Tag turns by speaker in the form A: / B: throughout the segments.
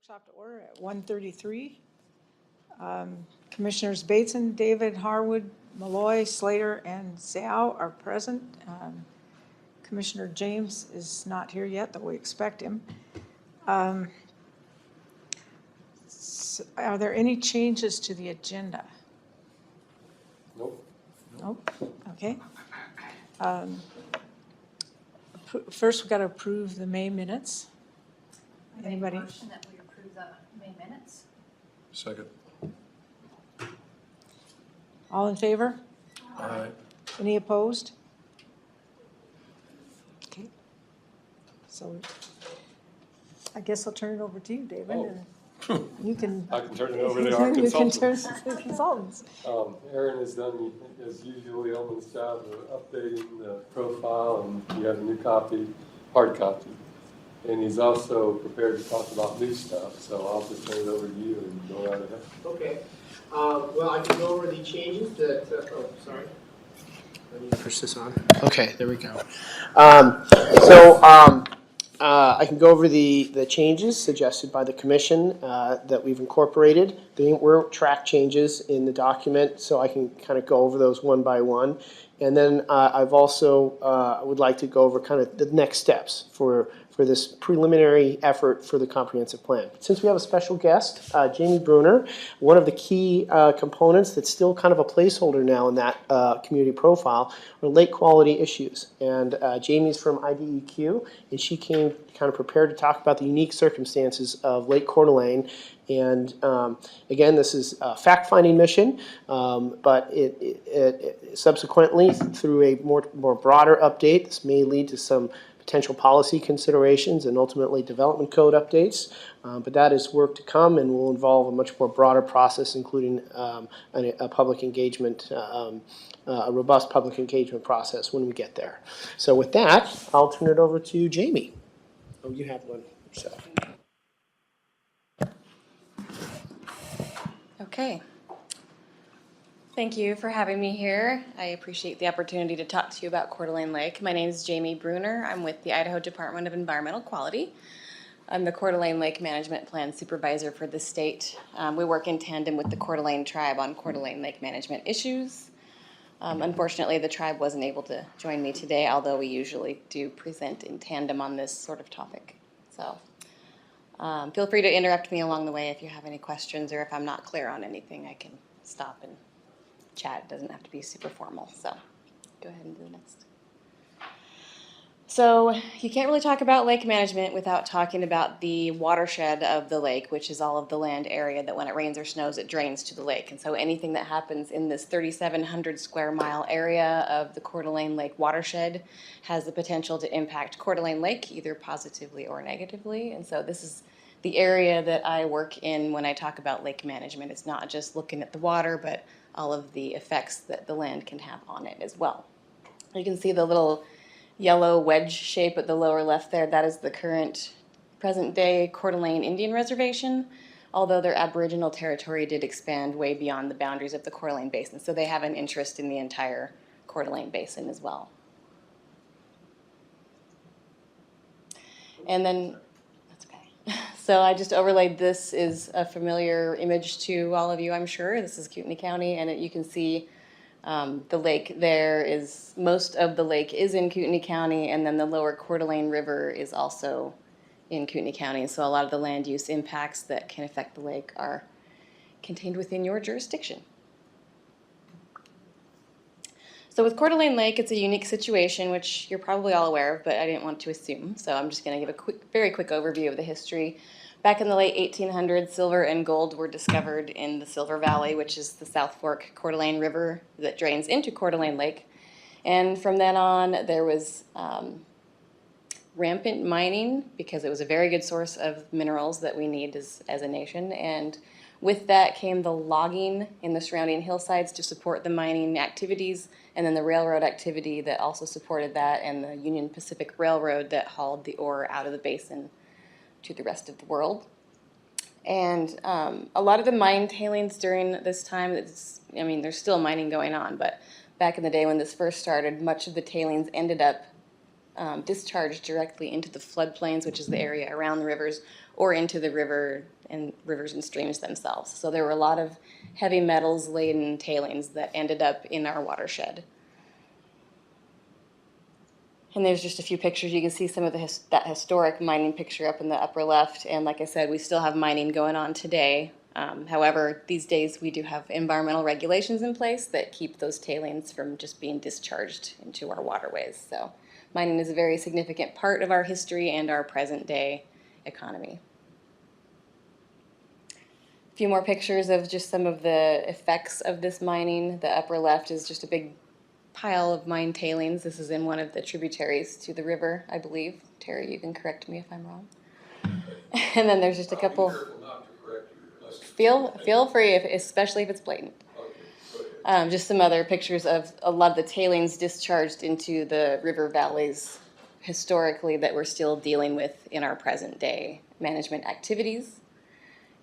A: Workshop to order at 1:33. Commissioners Bateson, David, Harwood, Malloy, Slater, and Zhao are present. Commissioner James is not here yet, though we expect him. Are there any changes to the agenda?
B: Nope.
A: Nope. Okay. First, we've got to approve the May minutes. Anybody?
C: Motion that we approve the May minutes.
B: Second.
A: All in favor?
B: Aye.
A: Any opposed? Okay. So I guess I'll turn it over to you, David.
B: Oh.
A: And you can.
B: I can turn it over to our
A: You can turn
B: consultants.
A: it to the consultants.
B: Aaron has done, as usual, yeoman's job of updating the profile, and you have a new copy, hard copy. And he's also prepared to talk about new stuff, so I'll just turn it over to you and go right ahead.
D: Okay. Well, I can go over the changes that, oh, sorry. I need to push this on. Okay, there we go. I can go over the changes suggested by the commission that we've incorporated. They were track changes in the document, so I can kind of go over those one by one. And then I've also would like to go over kind of the next steps for this preliminary effort for the comprehensive plan. Since we have a special guest, Jamie Bruner, one of the key components that's still kind of a placeholder now in that community profile are lake quality issues. And Jamie's from IDEQ, and she came kind of prepared to talk about the unique circumstances of Lake Coeur d'Alene. And again, this is a fact-finding mission, but it subsequently, through a more broader update, this may lead to some potential policy considerations and ultimately development code updates. But that is work to come and will involve a much more broader process, including a public engagement, a robust public engagement process when we get there. So with that, I'll turn it over to Jamie. Oh, you have one yourself.
E: Okay. Thank you for having me here. I appreciate the opportunity to talk to you about Coeur d'Alene Lake. My name is Jamie Bruner. I'm with the Idaho Department of Environmental Quality. I'm the Coeur d'Alene Lake Management Plan Supervisor for the state. We work in tandem with the Coeur d'Alene tribe on Coeur d'Alene Lake management issues. Unfortunately, the tribe wasn't able to join me today, although we usually do present in tandem on this sort of topic. So feel free to interrupt me along the way if you have any questions, or if I'm not clear on anything, I can stop and chat. It doesn't have to be super formal. So go ahead and do the next. So you can't really talk about lake management without talking about the watershed of the lake, which is all of the land area that when it rains or snows, it drains to the lake. And so anything that happens in this 3,700 square mile area of the Coeur d'Alene Lake watershed has the potential to impact Coeur d'Alene Lake, either positively or negatively. And so this is the area that I work in when I talk about lake management. It's not just looking at the water, but all of the effects that the land can have on it as well. You can see the little yellow wedge shape at the lower left there. That is the current present day Coeur d'Alene Indian Reservation, although their Aboriginal territory did expand way beyond the boundaries of the Coeur d'Alene Basin. So they have an interest in the entire Coeur d'Alene Basin as well. And then, that's okay. So I just overlaid, this is a familiar image to all of you, I'm sure. This is Kootenai County, and you can see the lake there is, most of the lake is in Kootenai County, and then the lower Coeur d'Alene River is also in Kootenai County. So a lot of the land use impacts that can affect the lake are contained within your jurisdiction. So with Coeur d'Alene Lake, it's a unique situation, which you're probably all aware of, but I didn't want to assume. So I'm just going to give a very quick overview of the history. Back in the late 1800s, silver and gold were discovered in the Silver Valley, which is the South Fork Coeur d'Alene River that drains into Coeur d'Alene Lake. And from then on, there was rampant mining, because it was a very good source of minerals that we need as a nation. And with that came the logging in the surrounding hillsides to support the mining activities, and then the railroad activity that also supported that, and the Union Pacific Railroad that hauled the ore out of the basin to the rest of the world. And a lot of the mine tailings during this time, there's still mining going on, but back in the day when this first started, much of the tailings ended up discharged directly into the floodplains, which is the area around the rivers, or into the rivers and streams themselves. So there were a lot of heavy metals laden tailings that ended up in our watershed. And there's just a few pictures. You can see some of that historic mining picture up in the upper left. And like I said, we still have mining going on today. However, these days we do have environmental regulations in place that keep those tailings from just being discharged into our waterways. So mining is a very significant part of our history and our present day economy. A few more pictures of just some of the effects of this mining. The upper left is just a big pile of mine tailings. This is in one of the tributaries to the river, I believe. Terry, you can correct me if I'm wrong. And then there's just a couple.
B: Be careful not to correct you.
E: Feel free, especially if it's blatant.
B: Okay, go ahead.
E: Just some other pictures of a lot of the tailings discharged into the river valleys historically that we're still dealing with in our present day management activities.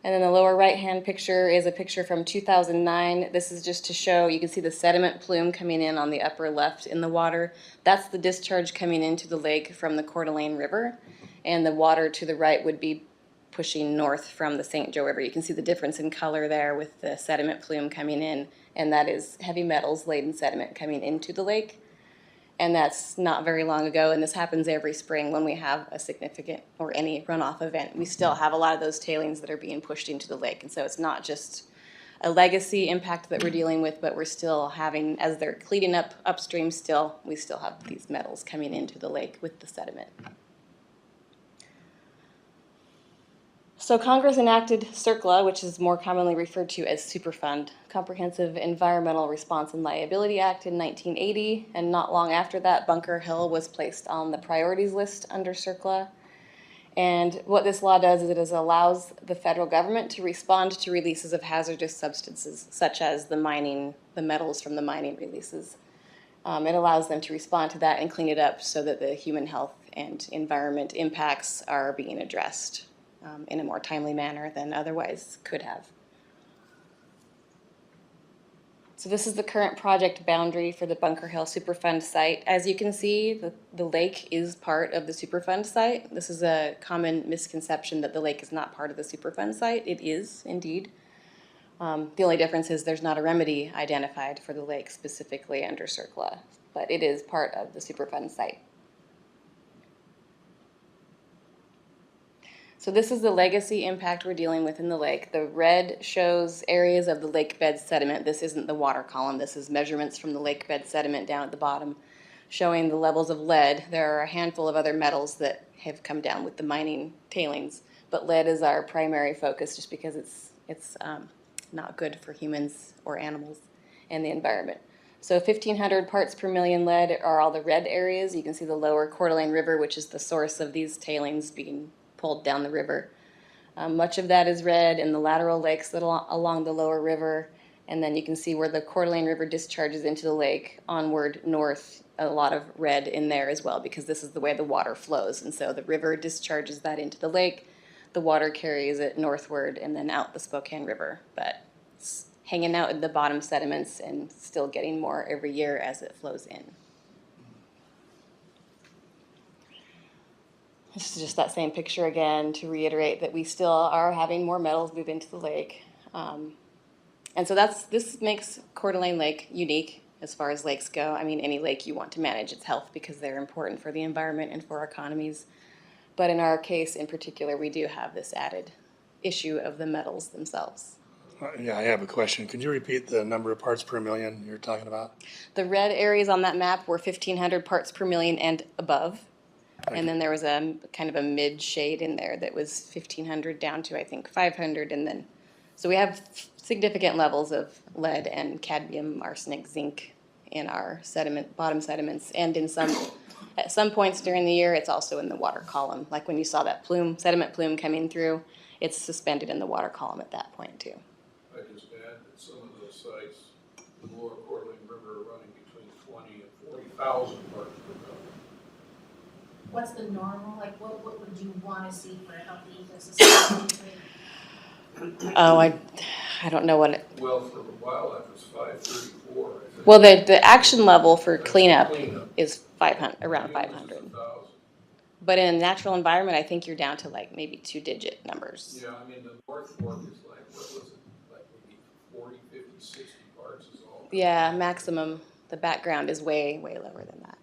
E: And then the lower right-hand picture is a picture from 2009. This is just to show, you can see the sediment plume coming in on the upper left in the water. That's the discharge coming into the lake from the Coeur d'Alene River. And the water to the right would be pushing north from the St. Joe River. You can see the difference in color there with the sediment plume coming in. And that is heavy metals laden sediment coming into the lake. And that's not very long ago, and this happens every spring when we have a significant or any runoff event. We still have a lot of those tailings that are being pushed into the lake, and so it's not just a legacy impact that we're dealing with, but we're still having, as they're cleaning up upstream still, we still have these metals coming into the lake with the sediment. So Congress enacted CERCLA, which is more commonly referred to as Superfund, Comprehensive Environmental Response and Liability Act in 1980, and not long after that, Bunker Hill was placed on the priorities list under CERCLA. And what this law does is it allows the federal government to respond to releases of hazardous substances, such as the metals from the mining releases. It allows them to respond to that and clean it up so that the human health and environment impacts are being addressed in a more timely manner than otherwise could have. So this is the current project boundary for the Bunker Hill Superfund site. As you can see, the lake is part of the Superfund site. This is a common misconception that the lake is not part of the Superfund site. It is, indeed. The only difference is there's not a remedy identified for the lake specifically under CERCLA, but it is part of the Superfund site. So this is the legacy impact we're dealing with in the lake. The red shows areas of the lake bed sediment. This isn't the water column. This is measurements from the lake bed sediment down at the bottom, showing the levels of lead. There are a handful of other metals that have come down with the mining tailings, but lead is our primary focus just because it's not good for humans or animals and the environment. So 1,500 parts per million lead are all the red areas. You can see the lower Coeur d'Alene River, which is the source of these tailings being pulled down the river. Much of that is red in the lateral lakes that along the lower river, and then you can see where the Coeur d'Alene River discharges into the lake onward north, a lot of red in there as well, because this is the way the water flows. And so the river discharges that into the lake, the water carries it northward and then out the Spokane River, but it's hanging out in the bottom sediments and still getting more every year as it flows in. This is just that same picture again to reiterate that we still are having more metals move into the lake. And so this makes Coeur d'Alene Lake unique as far as lakes go. I mean, any lake you want to manage its health because they're important for the environment and for our economies. But in our case in particular, we do have this added issue of the metals themselves.
F: Yeah, I have a question. Could you repeat the number of parts per million you're talking about?
E: The red areas on that map were 1,500 parts per million and above. And then there was a kind of a mid shade in there that was 1,500 down to, I think, 500. And then, so we have significant levels of lead and cadmium, arsenic, zinc in our bottom sediments. And at some points during the year, it's also in the water column. Like when you saw that sediment plume coming through, it's suspended in the water column at that point too.
G: I just add that some of those sites, the lower Coeur d'Alene River, are running between 20 and 40,000 parts per million.
C: What's the normal, like what would you want to see for a healthy ecosystem?
E: Oh, I don't know what it,
G: Well, for the wildlife, it's 534.
E: well, the action level for
G: That's
E: cleanup
G: cleanup.
E: is around
G: Yield is
E: 500.
G: 1,000.
E: But in a natural environment, I think you're down to like maybe 2-digit numbers.
G: Yeah, I mean, the North Fork is like, what was it, like maybe 40, 50, 60 parts is all.
E: Yeah, maximum. The background is way, way lower than that.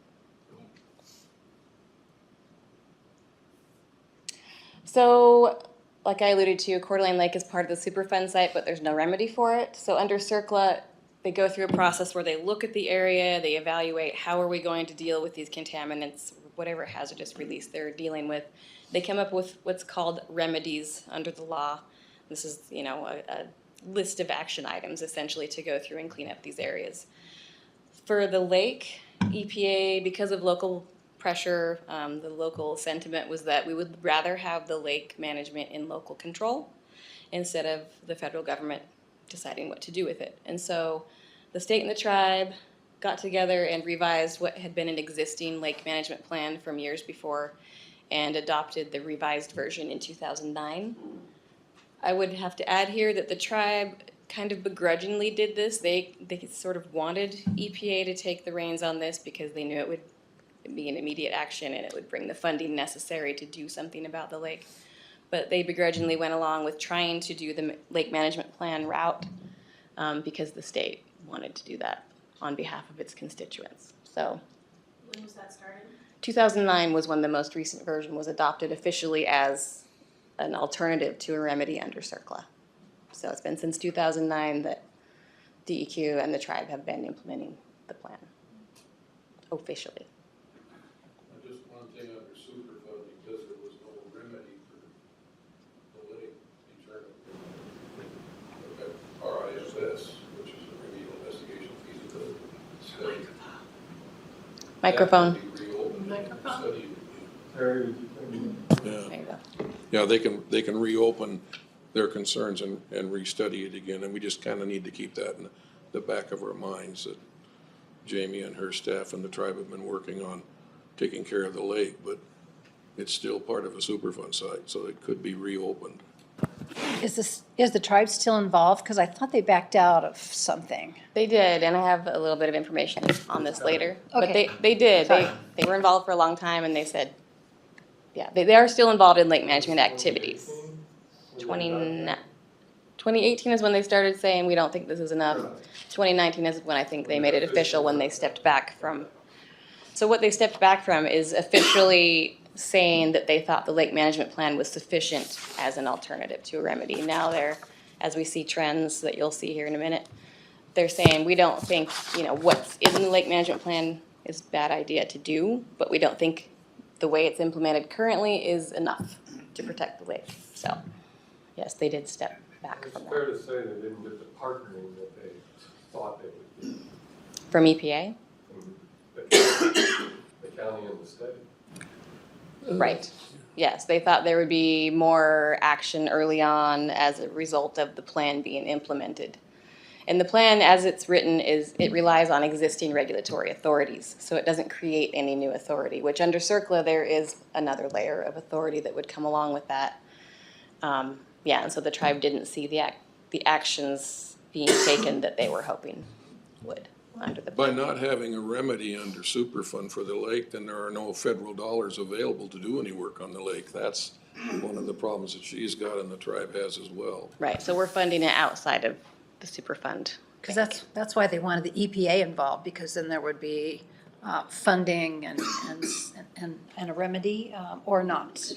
E: So, like I alluded to, Coeur d'Alene Lake is part of the Superfund site, but there's no remedy for it. So under CERCLA, they go through a process where they look at the area, they evaluate how are we going to deal with these contaminants, whatever hazardous release they're dealing with. They come up with what's called remedies under the law. This is, a list of action items essentially to go through and clean up these areas. For the lake, EPA, because of local pressure, the local sentiment was that we would rather have the lake management in local control instead of the federal government deciding what to do with it. And so the state and the tribe got together and revised what had been an existing lake management plan from years before and adopted the revised version in 2009. I would have to add here that the tribe kind of begrudgingly did this. They sort of wanted EPA to take the reins on this because they knew it would be an immediate action and it would bring the funding necessary to do something about the lake. But they begrudgingly went along with trying to do the lake management plan route because the state wanted to do that on behalf of its constituents. So
C: When was that started?
E: 2009 was when the most recent version was adopted officially as an alternative to a remedy under CERCLA. So it's been since 2009 that DEQ and the tribe have been implementing the plan officially.
G: Just one thing under Superfund, because there was no remedy for the lake internally. Okay, RISS, which is a remedial investigation feasibility study.
E: Microphone.
G: That could be reopened and
C: Microphone.
G: studied.
B: Terry, would you come?
E: There you go.
H: Yeah, they can reopen their concerns and restudy it again, and we just kind of need to keep that in the back of our minds, that Jamie and her staff and the tribe have been working on taking care of the lake, but it's still part of a Superfund site, so it could be reopened.
I: Is the tribe still involved? Because I thought they backed out of something.
E: They did, and I have a little bit of information on this later. But
I: Okay.
E: they did.
I: Sorry.
E: They were involved for a long time, and they said, yeah, they are still involved in lake management activities. 2018 is when they started saying, we don't think this is enough. 2019 is when I think they made it official, when they stepped back from. So what they stepped back from is officially saying that they thought the lake management plan was sufficient as an alternative to a remedy. Now they're, as we see trends that you'll see here in a minute, they're saying, we don't think, what's in the lake management plan is a bad idea to do, but we don't think the way it's implemented currently is enough to protect the lake. So, yes, they did step back
B: It's
E: from
B: fair
E: that.
B: to say they didn't get the partnering that they thought they would get
E: From EPA?
B: from the county and the state.
E: Right. Yes, they thought there would be more action early on as a result of the plan being implemented. And the plan, as it's written, it relies on existing regulatory authorities, so it doesn't create any new authority, which under CERCLA, there is another layer of authority that would come along with that. And so the tribe didn't see the actions being taken that they were hoping would under the
H: By
E: plan.
H: not having a remedy under Superfund for the lake, then there are no federal dollars available to do any work on the lake. That's one of the problems that she's got and the tribe has as well.
E: Right, so we're funding it outside of the Superfund.
I: Because
E: bank.
I: that's why they wanted the EPA involved, because then there would be funding and a remedy, or not.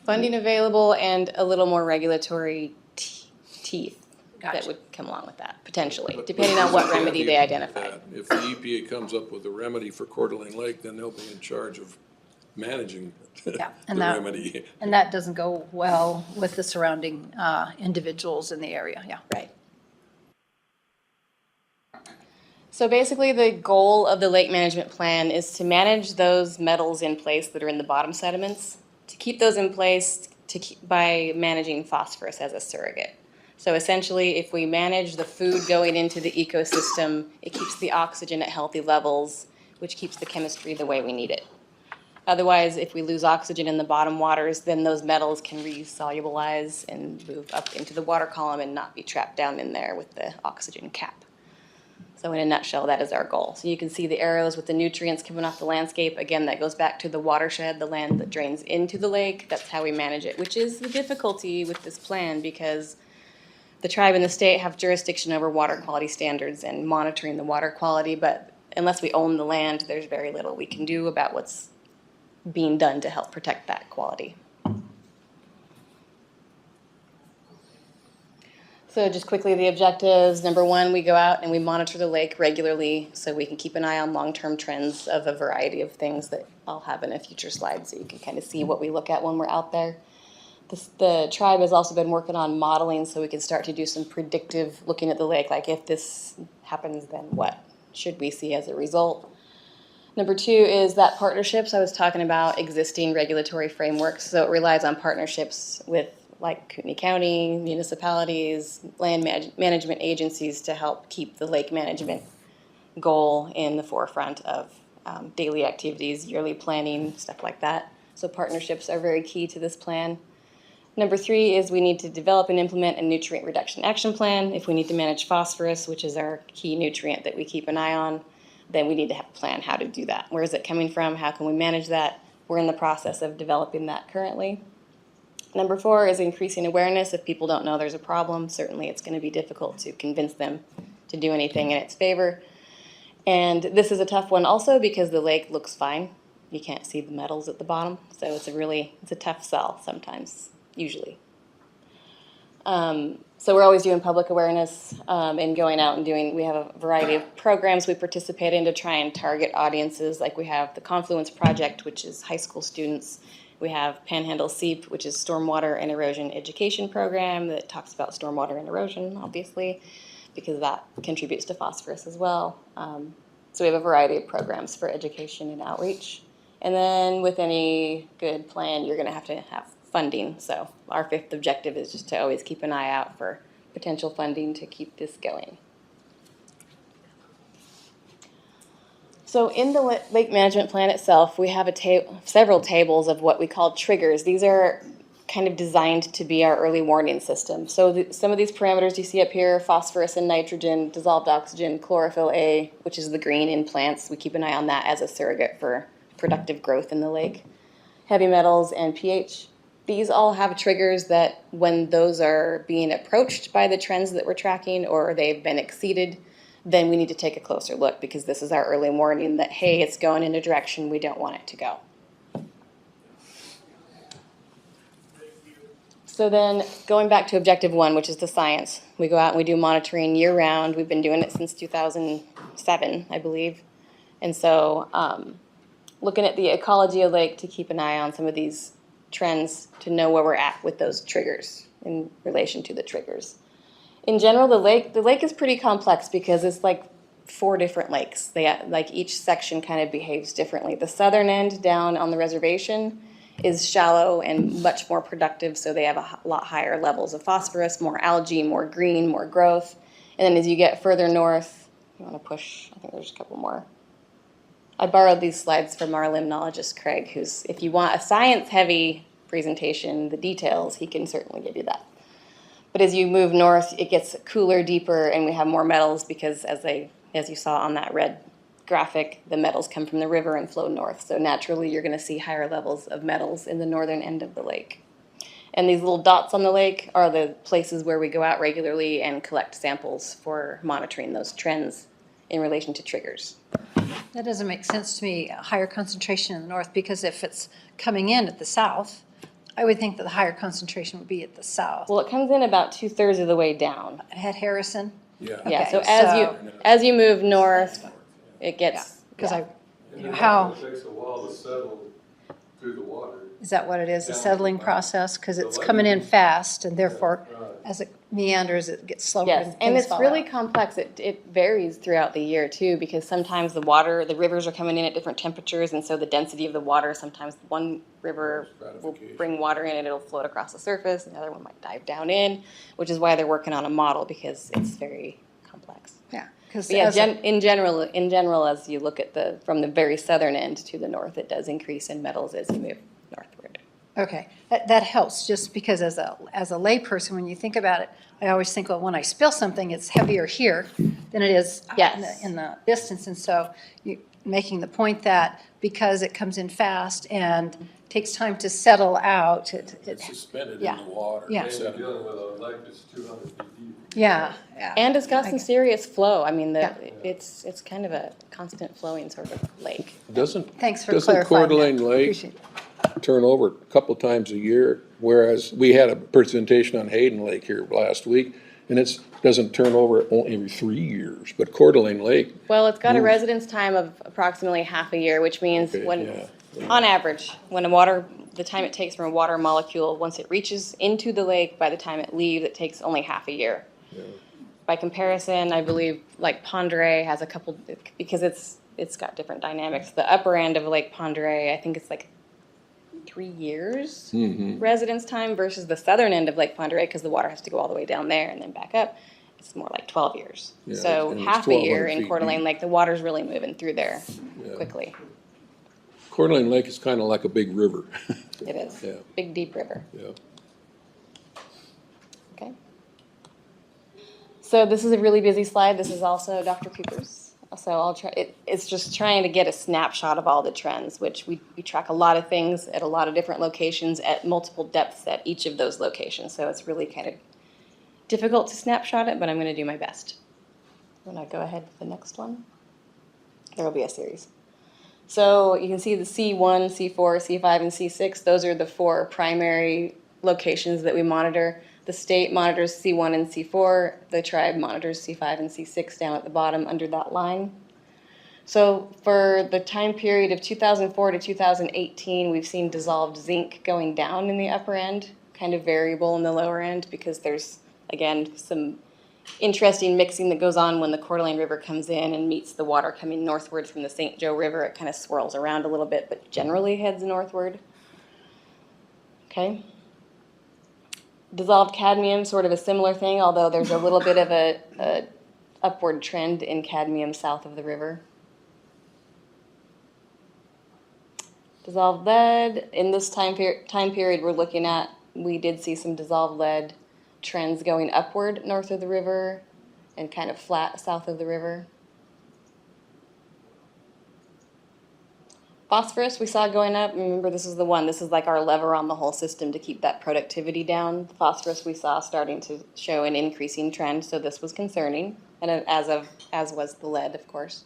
E: Funding available and a little more regulatory teeth that
I: Gotcha.
E: would come along with that, potentially, depending on what remedy they identify.
H: If the EPA comes up with a remedy for Coeur d'Alene Lake, then they'll be in charge of managing the
I: Yeah, and that-
H: remedy.
I: And that doesn't go well with the surrounding individuals in the area, yeah.
E: Right. So basically, the goal of the lake management plan is to manage those metals in place that are in the bottom sediments, to keep those in place by managing phosphorus as a surrogate. So essentially, if we manage the food going into the ecosystem, it keeps the oxygen at healthy levels, which keeps the chemistry the way we need it. Otherwise, if we lose oxygen in the bottom waters, then those metals can resolubilize and move up into the water column and not be trapped down in there with the oxygen cap. So in a nutshell, that is our goal. So you can see the arrows with the nutrients coming off the landscape. Again, that goes back to the watershed, the land that drains into the lake. That's how we manage it, which is the difficulty with this plan because the tribe and the state have jurisdiction over water quality standards and monitoring the water quality, but unless we own the land, there's very little we can do about what's being done to help protect that quality. So just quickly, the objectives. Number one, we go out and we monitor the lake regularly so we can keep an eye on long-term trends of a variety of things that I'll have in a future slide so you can kind of see what we look at when we're out there. The tribe has also been working on modeling so we can start to do some predictive looking at the lake, like if this happens, then what should we see as a result? Number two is that partnerships. I was talking about existing regulatory frameworks, so it relies on partnerships with like Kootenai County, municipalities, land management agencies to help keep the lake management goal in the forefront of daily activities, yearly planning, stuff like that. So partnerships are very key to this plan. Number three is we need to develop and implement a nutrient reduction action plan. If we need to manage phosphorus, which is our key nutrient that we keep an eye on, then we need to have a plan how to do that. Where is it coming from? How can we manage that? We're in the process of developing that currently. Number four is increasing awareness. If people don't know there's a problem, certainly it's going to be difficult to convince them to do anything in its favor. And this is a tough one also because the lake looks fine. You can't see the metals at the bottom, so it's a tough sell sometimes, usually. So we're always doing public awareness and going out and we have a variety of programs we participate in to try and target audiences. Like we have the Confluence Project, which is high school students. We have Panhandle SEEP, which is Stormwater and Erosion Education Program that talks about stormwater and erosion, obviously, because that contributes to phosphorus as well. So we have a variety of programs for education and outreach. And then with any good plan, you're going to have funding. So our fifth objective is just to always keep an eye out for potential funding to keep this going. So in the lake management plan itself, we have several tables of what we call triggers. These are kind of designed to be our early warning system. So some of these parameters you see up here, phosphorus and nitrogen, dissolved oxygen, chlorophyll A, which is the green in plants. We keep an eye on that as a surrogate for productive growth in the lake. Heavy metals and pH. These all have triggers that when those are being approached by the trends that we're tracking or they've been exceeded, then we need to take a closer look because this is our early warning that, hey, it's going in a direction we don't want it to go. So then going back to objective one, which is the science, we go out and we do monitoring year round. We've been doing it since 2007, I believe. And so looking at the ecology of lake to keep an eye on some of these trends to know where we're at with those triggers in relation to the triggers. In general, the lake is pretty complex because it's like 4 different lakes. Like each section kind of behaves differently. The southern end down on the reservation is shallow and much more productive, so they have a lot higher levels of phosphorus, more algae, more green, more growth. And then as you get further north, you want to push, I think there's a couple more. I borrowed these slides from our limnologist, Craig, who's, if you want a science-heavy presentation, the details, he can certainly give you that. But as you move north, it gets cooler, deeper, and we have more metals because as you saw on that red graphic, the metals come from the river and flow north. So naturally, you're going to see higher levels of metals in the northern end of the lake. And these little dots on the lake are the places where we go out regularly and collect samples for monitoring those trends in relation to triggers.
I: That doesn't make sense to me, a higher concentration in the north, because if it's coming in at the south, I would think that the higher concentration would be at the south.
E: Well, it comes in about 2/3 of the way down.
I: At Harrison?
H: Yeah.
E: Yeah,
I: Okay,
E: so
I: so-
E: as you move north, it gets,
I: Because
E: yeah.
B: And then
I: how,
B: it takes a while to settle through the water.
I: is that what it is, a
B: Down.
I: settling process? Because
B: The
I: it's coming in
B: leveling.
I: fast, and therefore,
B: Right.
I: as it meanders, it gets slower
E: Yes,
I: and
E: and
I: things
E: it's
I: fall
E: really
I: out.
E: complex. It varies throughout the year too, because sometimes the rivers are coming in at different temperatures, and so the density of the water, sometimes one river will bring water in and it'll float across the surface, and the other one might dive down in, which is why they're working on a model, because it's very complex.
I: Yeah. 'Cause
E: But yeah,
I: as a-
E: in general, as you look at from the very southern end to the north, it does increase in metals as you move northward.
I: Okay, that helps, just because as a layperson, when you think about it, I always think, well, when I spill something, it's heavier here than it is out
E: Yes.
I: in the distance. And so making the point that because it comes in fast and takes time to settle out,
H: It's suspended in
I: yeah.
H: the water.
I: Yeah.
B: And you're dealing with a lake that's 200 feet deep.
I: yeah.
E: And it's got some serious flow. I mean,
I: Yeah.
E: it's kind of a constant flowing sort of lake.
I: Thanks for
H: Doesn't
I: clarifying
H: Coeur d'Alene
I: that.
H: Lake
I: Appreciate it.
H: turn over a couple times a year? Whereas we had a presentation on Hayden Lake here last week, and doesn't turn over only every 3 years, but Coeur d'Alene Lake,
E: Well, it's got a residence time of approximately half a year, which means
H: Okay,
E: when,
H: yeah.
E: on average, the time it takes from a water molecule, once it reaches into the lake, by the time it leaves, it takes only half a year. By comparison, I believe like Pondere has a couple, because it's got different dynamics. The upper end of Lake Pondere, I think it's like 3 years residence time versus the southern end of Lake Pondere, because the water has to go all the way down there and then back up. It's more like 12 years.
H: Yeah,
E: So
H: and it's
E: half a year
H: 1,200
E: in
H: feet
E: Coeur d'Alene
H: deep.
E: Lake, the water's really moving through there
H: Yeah.
E: quickly.
H: Coeur d'Alene Lake is kind of like a big river.
E: It is.
H: Yeah.
E: Big, deep river.
H: Yeah.
E: Okay. So this is a really busy slide. This is also Dr. Cooper's. So I'll try, it's just trying to get a snapshot of all the trends, which we track a lot of things at a lot of different locations at multiple depths at each of those locations. So it's really kind of difficult to snapshot it, but I'm going to do my best. I'm going to go ahead to the next one. There will be a series. So you can see the C1, C4, C5, and C6. Those are the 4 primary locations that we monitor. The state monitors C1 and C4. The tribe monitors C5 and C6 down at the bottom under that line. So for the time period of 2004 to 2018, we've seen dissolved zinc going down in the upper end, kind of variable in the lower end, because there's, again, some interesting mixing that goes on when the Coeur d'Alene River comes in and meets the water coming northward from the St. Joe River. It kind of swirls around a little bit, but generally heads northward. Okay. Dissolved cadmium, sort of a similar thing, although there's a little bit of a upward trend in cadmium south of the river. Dissolved lead, in this time period we're looking at, we did see some dissolved lead trends going upward north of the river and kind of flat south of the river. Phosphorus we saw going up. Remember, this is the one. This is like our lever on the whole system to keep that productivity down. The phosphorus we saw starting to show an increasing trend, so this was concerning, and as was the lead, of course.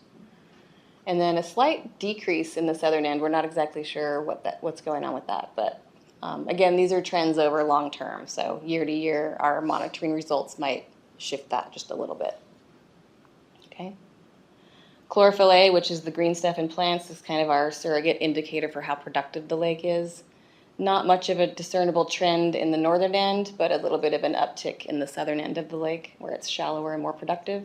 E: And then a slight decrease in the southern end. We're not exactly sure what's going on with that, but again, these are trends over long term. So year to year, our monitoring results might shift that just a little bit. Okay. Chlorophyll A, which is the green stuff in plants, is kind of our surrogate indicator for how productive the lake is. Not much of a discernible trend in the northern end, but a little bit of an uptick in the southern end of the lake where it's shallower and more productive.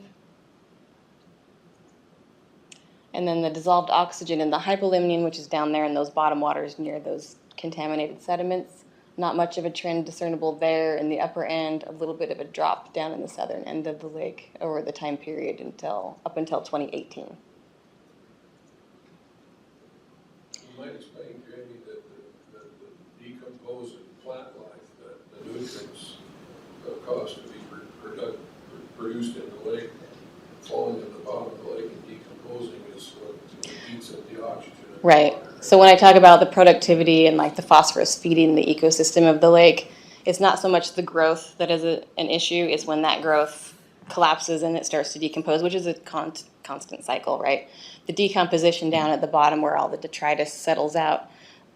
E: And then the dissolved oxygen in the hypolimnion, which is down there in those bottom waters near those contaminated sediments. Not much of a trend discernible there in the upper end, a little bit of a drop down in the southern end of the lake over the time period up until 2018.
G: You might explain, Jamie, that the decomposing plant life, that the nutrients cause to be produced in the lake, falling at the bottom of the lake and decomposing is what eats up the oxygen.
E: Right. So when I talk about the productivity and like the phosphorus feeding the ecosystem of the lake, it's not so much the growth that is an issue, it's when that growth collapses and it starts to decompose, which is a constant cycle, right? The decomposition down at the bottom where all the detritus settles out,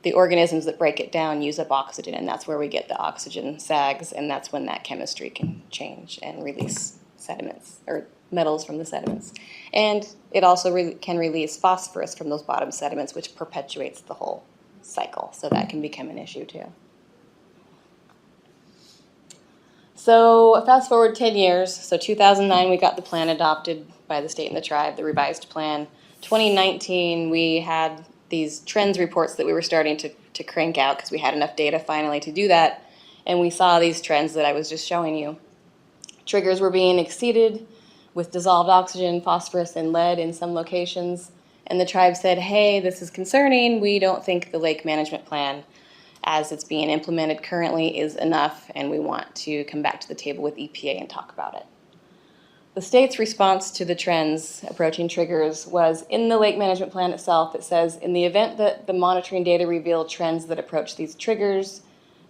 E: the organisms that break it down use up oxygen, and that's where we get the oxygen sags, and that's when that chemistry can change and release sediments or metals from the sediments. And it also can release phosphorus from those bottom sediments, which perpetuates the whole cycle. So that can become an issue too. So fast forward 10 years. So 2009, we got the plan adopted by the state and the tribe, the revised plan. 2019, we had these trends reports that we were starting to crank out because we had enough data finally to do that. And we saw these trends that I was just showing you. Triggers were being exceeded with dissolved oxygen, phosphorus, and lead in some locations. And the tribe said, hey, this is concerning. We don't think the lake management plan as it's being implemented currently is enough, and we want to come back to the table with EPA and talk about it. The state's response to the trends approaching triggers was in the lake management plan itself. It says, in the event that the monitoring data reveal trends that approach these triggers,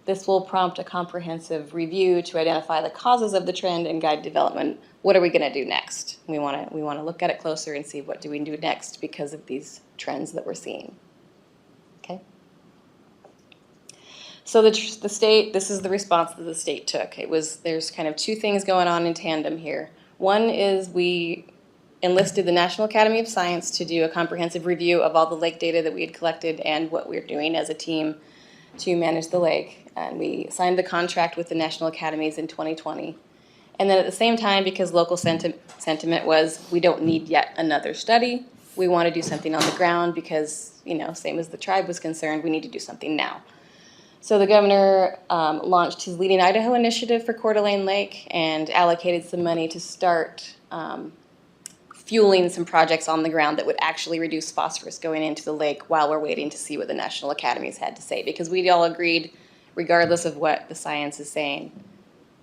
E: this will prompt a comprehensive review to identify the causes of the trend and guide development. What are we going to do next? We want to look at it closer and see what do we do next because of these trends that we're seeing. Okay. So the state, this is the response that the state took. There's kind of two things going on in tandem here. One is we enlisted the National Academy of Science to do a comprehensive review of all the lake data that we had collected and what we're doing as a team to manage the lake. And we signed the contract with the National Academies in 2020. And then at the same time, because local sentiment was we don't need yet another study, we want to do something on the ground because, same as the tribe was concerned, we need to do something now. So the governor launched his Leading Idaho initiative for Coeur d'Alene Lake and allocated some money to start fueling some projects on the ground that would actually reduce phosphorus going into the lake while we're waiting to see what the National Academies had to say. Because we all agreed, regardless of what the science is saying,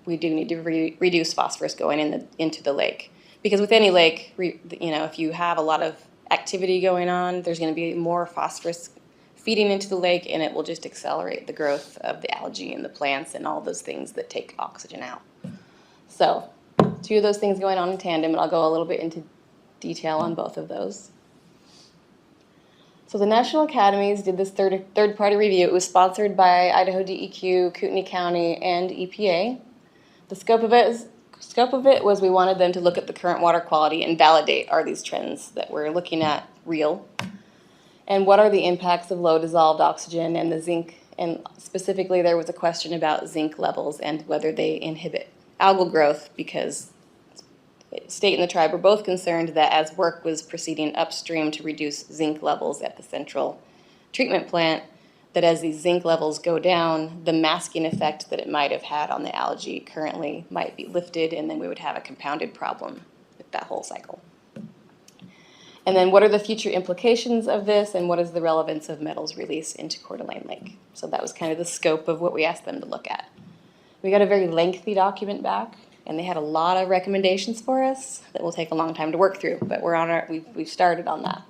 E: we do need to reduce phosphorus going into the lake. Because with any lake, if you have a lot of activity going on, there's going to be more phosphorus feeding into the lake, and it will just accelerate the growth of the algae and the plants and all those things that take oxygen out. So, two of those things going on in tandem, and I'll go a little bit into detail on both of those. So the National Academies did this third-party review. It was sponsored by Idaho DEQ, Kootenai County, and EPA. The scope of it was we wanted them to look at the current water quality and validate, are these trends that we're looking at real? And what are the impacts of low dissolved oxygen and the zinc? And specifically, there was a question about zinc levels and whether they inhibit algal growth, because the state and the tribe were both concerned that as work was proceeding upstream to reduce zinc levels at the central treatment plant, that as these zinc levels go down, the masking effect that it might have had on the algae currently might be lifted, and then we would have a compounded problem with that whole cycle. And then what are the future implications of this, and what is the relevance of metals release into Coeur d'Alene Lake? So that was kind of the scope of what we asked them to look at. We got a very lengthy document back, and they had a lot of recommendations for us that will take a long time to work through, but we've started on that.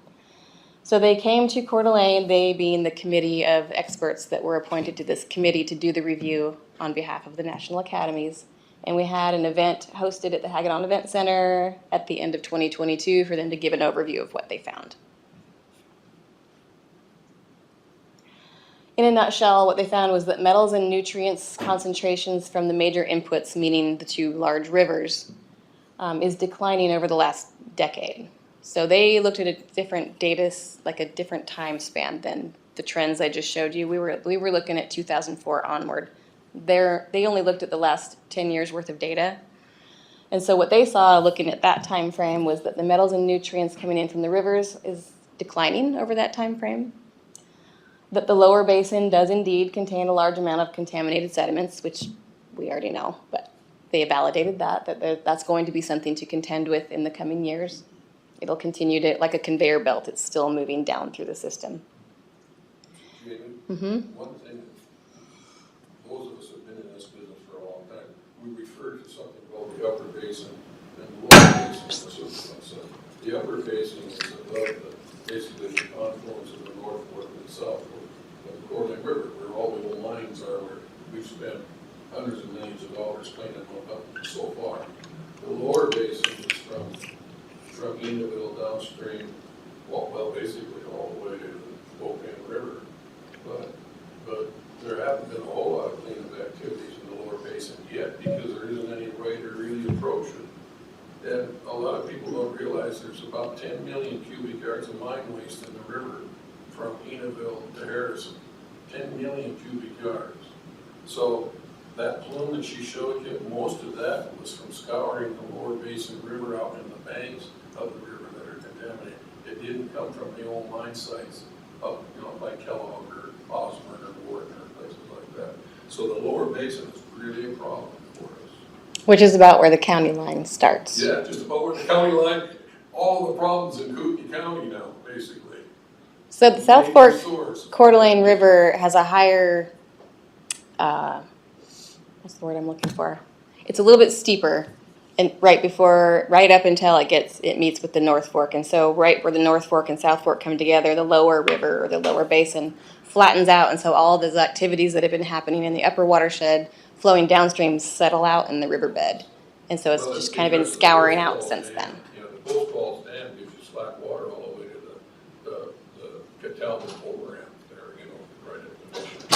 E: So they came to Coeur d'Alene, they being the committee of experts that were appointed to this committee to do the review on behalf of the National Academies. And we had an event hosted at the Hagedon Event Center at the end of 2022 for them to give an overview of what they found. In a nutshell, what they found was that metals and nutrients concentrations from the major inputs, meaning the two large rivers, is declining over the last decade. So they looked at a different data, like a different time span than the trends I just showed you. We were looking at 2004 onward. They only looked at the last 10 years worth of data. And so what they saw looking at that time frame was that the metals and nutrients coming in from the rivers is declining over that time frame. That the lower basin does indeed contain a large amount of contaminated sediments, which we already know, but they validated that's going to be something to contend with in the coming years. It'll continue to, like a conveyor belt, it's still moving down through the system.
G: Jamie,
E: Mm-hmm.
G: one thing, those of us who have been in this business for a long time, we refer to something called the upper basin and the lower basin. The upper basin is above basically the confluence of the North Fork and the South Fork of the Coeur d'Alene River, where all the old lines are, where we've spent hundreds of millions of dollars cleaning them up so far. The lower basin is from Idaho downstream, well, basically all the way to the Spokane River. But there haven't been a whole lot of cleanup activities in the lower basin yet because there isn't any way to really approach it. And a lot of people don't realize there's about 10 million cubic yards of mine waste in the river from Enaville to Harrison. 10 million cubic yards. So that plume that she showed you, most of that was from scouring the lower basin river out in the banks of the river that are contaminated. It didn't come from the old mine sites up, like Kellogg or Osborne or Wharton or places like that. So the lower basin is really a problem for us.
E: Which is about where the county line starts.
G: Yeah, just about where the county line, all the problems in Kootenai County now, basically.
E: So the South
G: Major
E: Fork
G: source.
E: Coeur d'Alene River has a higher what's the word I'm looking for? It's a little bit steeper, and right up until it meets with the North Fork. And so right where the North Fork and South Fork come together, the lower river or the lower basin flattens out. And so all those activities that have been happening in the upper watershed flowing downstream settle out in the riverbed. And so it's
G: Well,
E: just kind of been
G: because the
E: scouring
G: Post
E: out
G: Falls
E: since
G: Dam,
E: then.
G: You know, the Post Falls Dam gives you slack water all the way to the Catalpa overramp there, you know, right at the mission.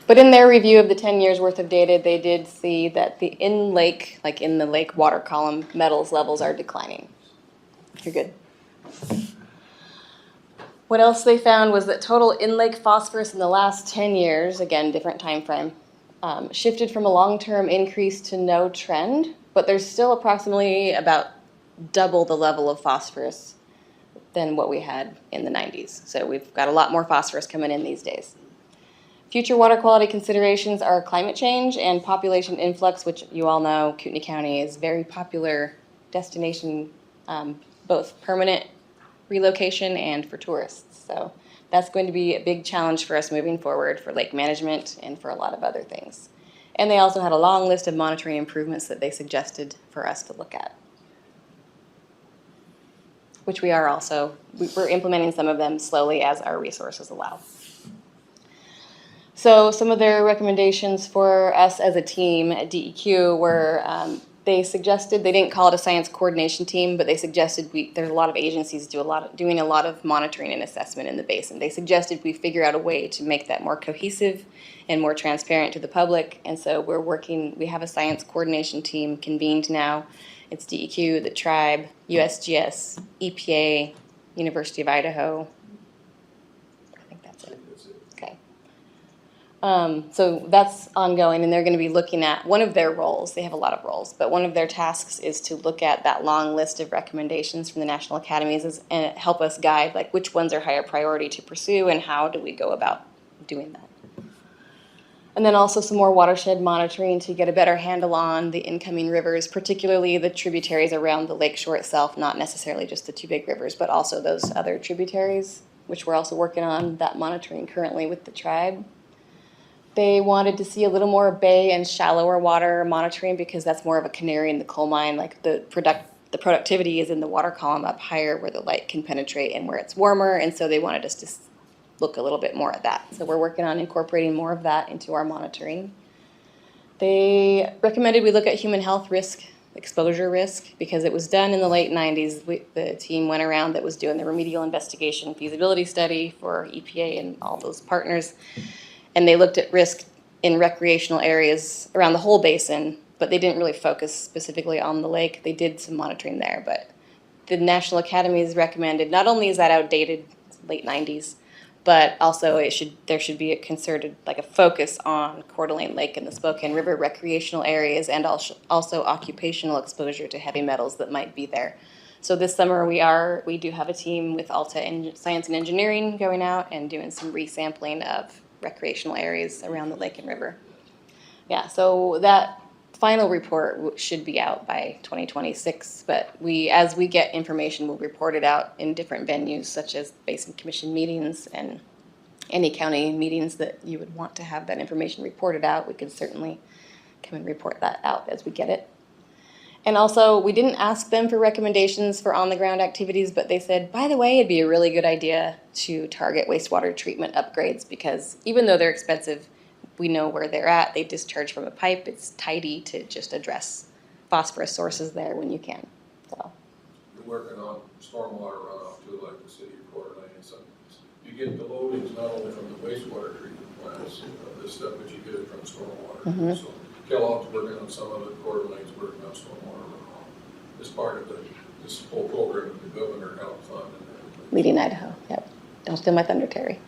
E: But in their review of the 10 years worth of data, they did see that the in-lake, like in the lake water column, metals levels are declining. You're good. What else they found was that total in-lake phosphorus in the last 10 years, again, different time frame, shifted from a long-term increase to no trend, but there's still approximately about double the level of phosphorus than what we had in the 90s. So we've got a lot more phosphorus coming in these days. Future water quality considerations are climate change and population influx, which you all know Kootenai County is a very popular destination, both permanent relocation and for tourists. So that's going to be a big challenge for us moving forward for lake management and for a lot of other things. And they also had a long list of monitoring improvements that they suggested for us to look at, which we are also, we're implementing some of them slowly as our resources allow. So some of their recommendations for us as a team at DEQ were they suggested, they didn't call it a science coordination team, but they suggested there's a lot of agencies doing a lot of monitoring and assessment in the basin. They suggested we figure out a way to make that more cohesive and more transparent to the public. And so we have a science coordination team convened now. It's DEQ, the tribe, USGS, EPA, University of Idaho. I think that's it. Okay. So that's ongoing, and they're going to be looking at one of their roles. They have a lot of roles, but one of their tasks is to look at that long list of recommendations from the national academies and help us guide like which ones are higher priority to pursue and how do we go about doing that. And then also some more watershed monitoring to get a better handle on the incoming rivers, particularly the tributaries around the lakeshore itself, not necessarily just the two big rivers, but also those other tributaries, which we're also working on that monitoring currently with the tribe. They wanted to see a little more bay and shallower water monitoring because that's more of a canary in the coal mine. Like the productivity is in the water column up higher where the light can penetrate and where it's warmer. And so they wanted us to look a little bit more at that. So we're working on incorporating more of that into our monitoring. They recommended we look at human health risk, exposure risk, because it was done in the late 90s. The team went around that was doing the remedial investigation feasibility study for EPA and all those partners. And they looked at risk in recreational areas around the whole basin, but they didn't really focus specifically on the lake. They did some monitoring there, but the National Academies recommended not only is that outdated, late 90s, but also there should be a concerted, like a focus on Coeur d'Alene Lake and the Spokane River recreational areas and also occupational exposure to heavy metals that might be there. So this summer we do have a team with Alta Science and Engineering going out and doing some resampling of recreational areas around the lake and river. Yeah, so that final report should be out by 2026, but as we get information, we'll report it out in different venues such as Basin Commission meetings and any county meetings that you would want to have that information reported out. We can certainly come and report that out as we get it. And also, we didn't ask them for recommendations for on-the-ground activities, but they said, by the way, it'd be a really good idea to target wastewater treatment upgrades because even though they're expensive, we know where they're at. They discharge from a pipe. It's tidy to just address phosphorus sources there when you can. So.
G: You're working on stormwater runoff too, like the city of Coeur d'Alene and some. You get the loadings not only from the wastewater treatment plants, this stuff, but you get it from stormwater. Mm-hmm. So Kellogg's working on some of it, Coeur d'Alene's working on stormwater runoff. It's part of this whole program that the governor helped fund.
E: Leading Idaho, yep. Don't steal my thunder, Terry.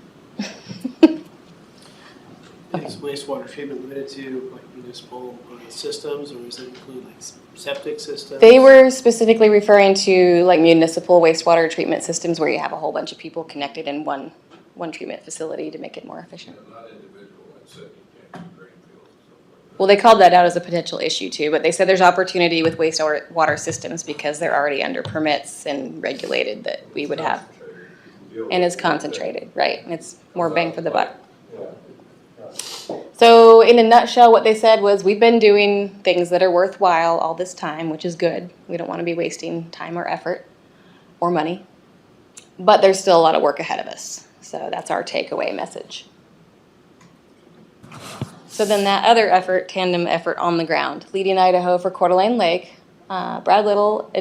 D: Is wastewater treatment limited to like municipal systems, or does it include like septic systems?
E: They were specifically referring to like municipal wastewater treatment systems where you have a whole bunch of people connected in one treatment facility to make it more efficient.
G: Not individual, like septic tanks and drain fields and stuff like that.
E: Well, they called that out as a potential issue too, but they said there's opportunity with wastewater systems because they're already under permits and regulated that we would have. And it's concentrated, right? And it's more bang for the buck. So in a nutshell, what they said was, we've been doing things that are worthwhile all this time, which is good. We don't want to be wasting time or effort or money. But there's still a lot of work ahead of us. So that's our takeaway message. So then that other effort, tandem effort on the ground, Leading Idaho for Coeur d'Alene Lake, Brad Little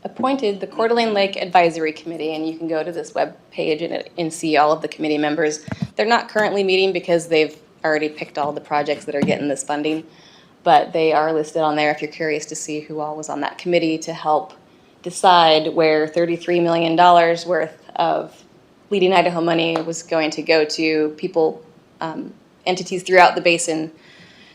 E: appointed the Coeur d'Alene Lake Advisory Committee, and you can go to this web page and see all of the committee members. They're not currently meeting because they've already picked all the projects that are getting this funding, but they are listed on there if you're curious to see who all was on that committee to help decide where $33 million worth of Leading Idaho money was going to go to. People, entities throughout the basin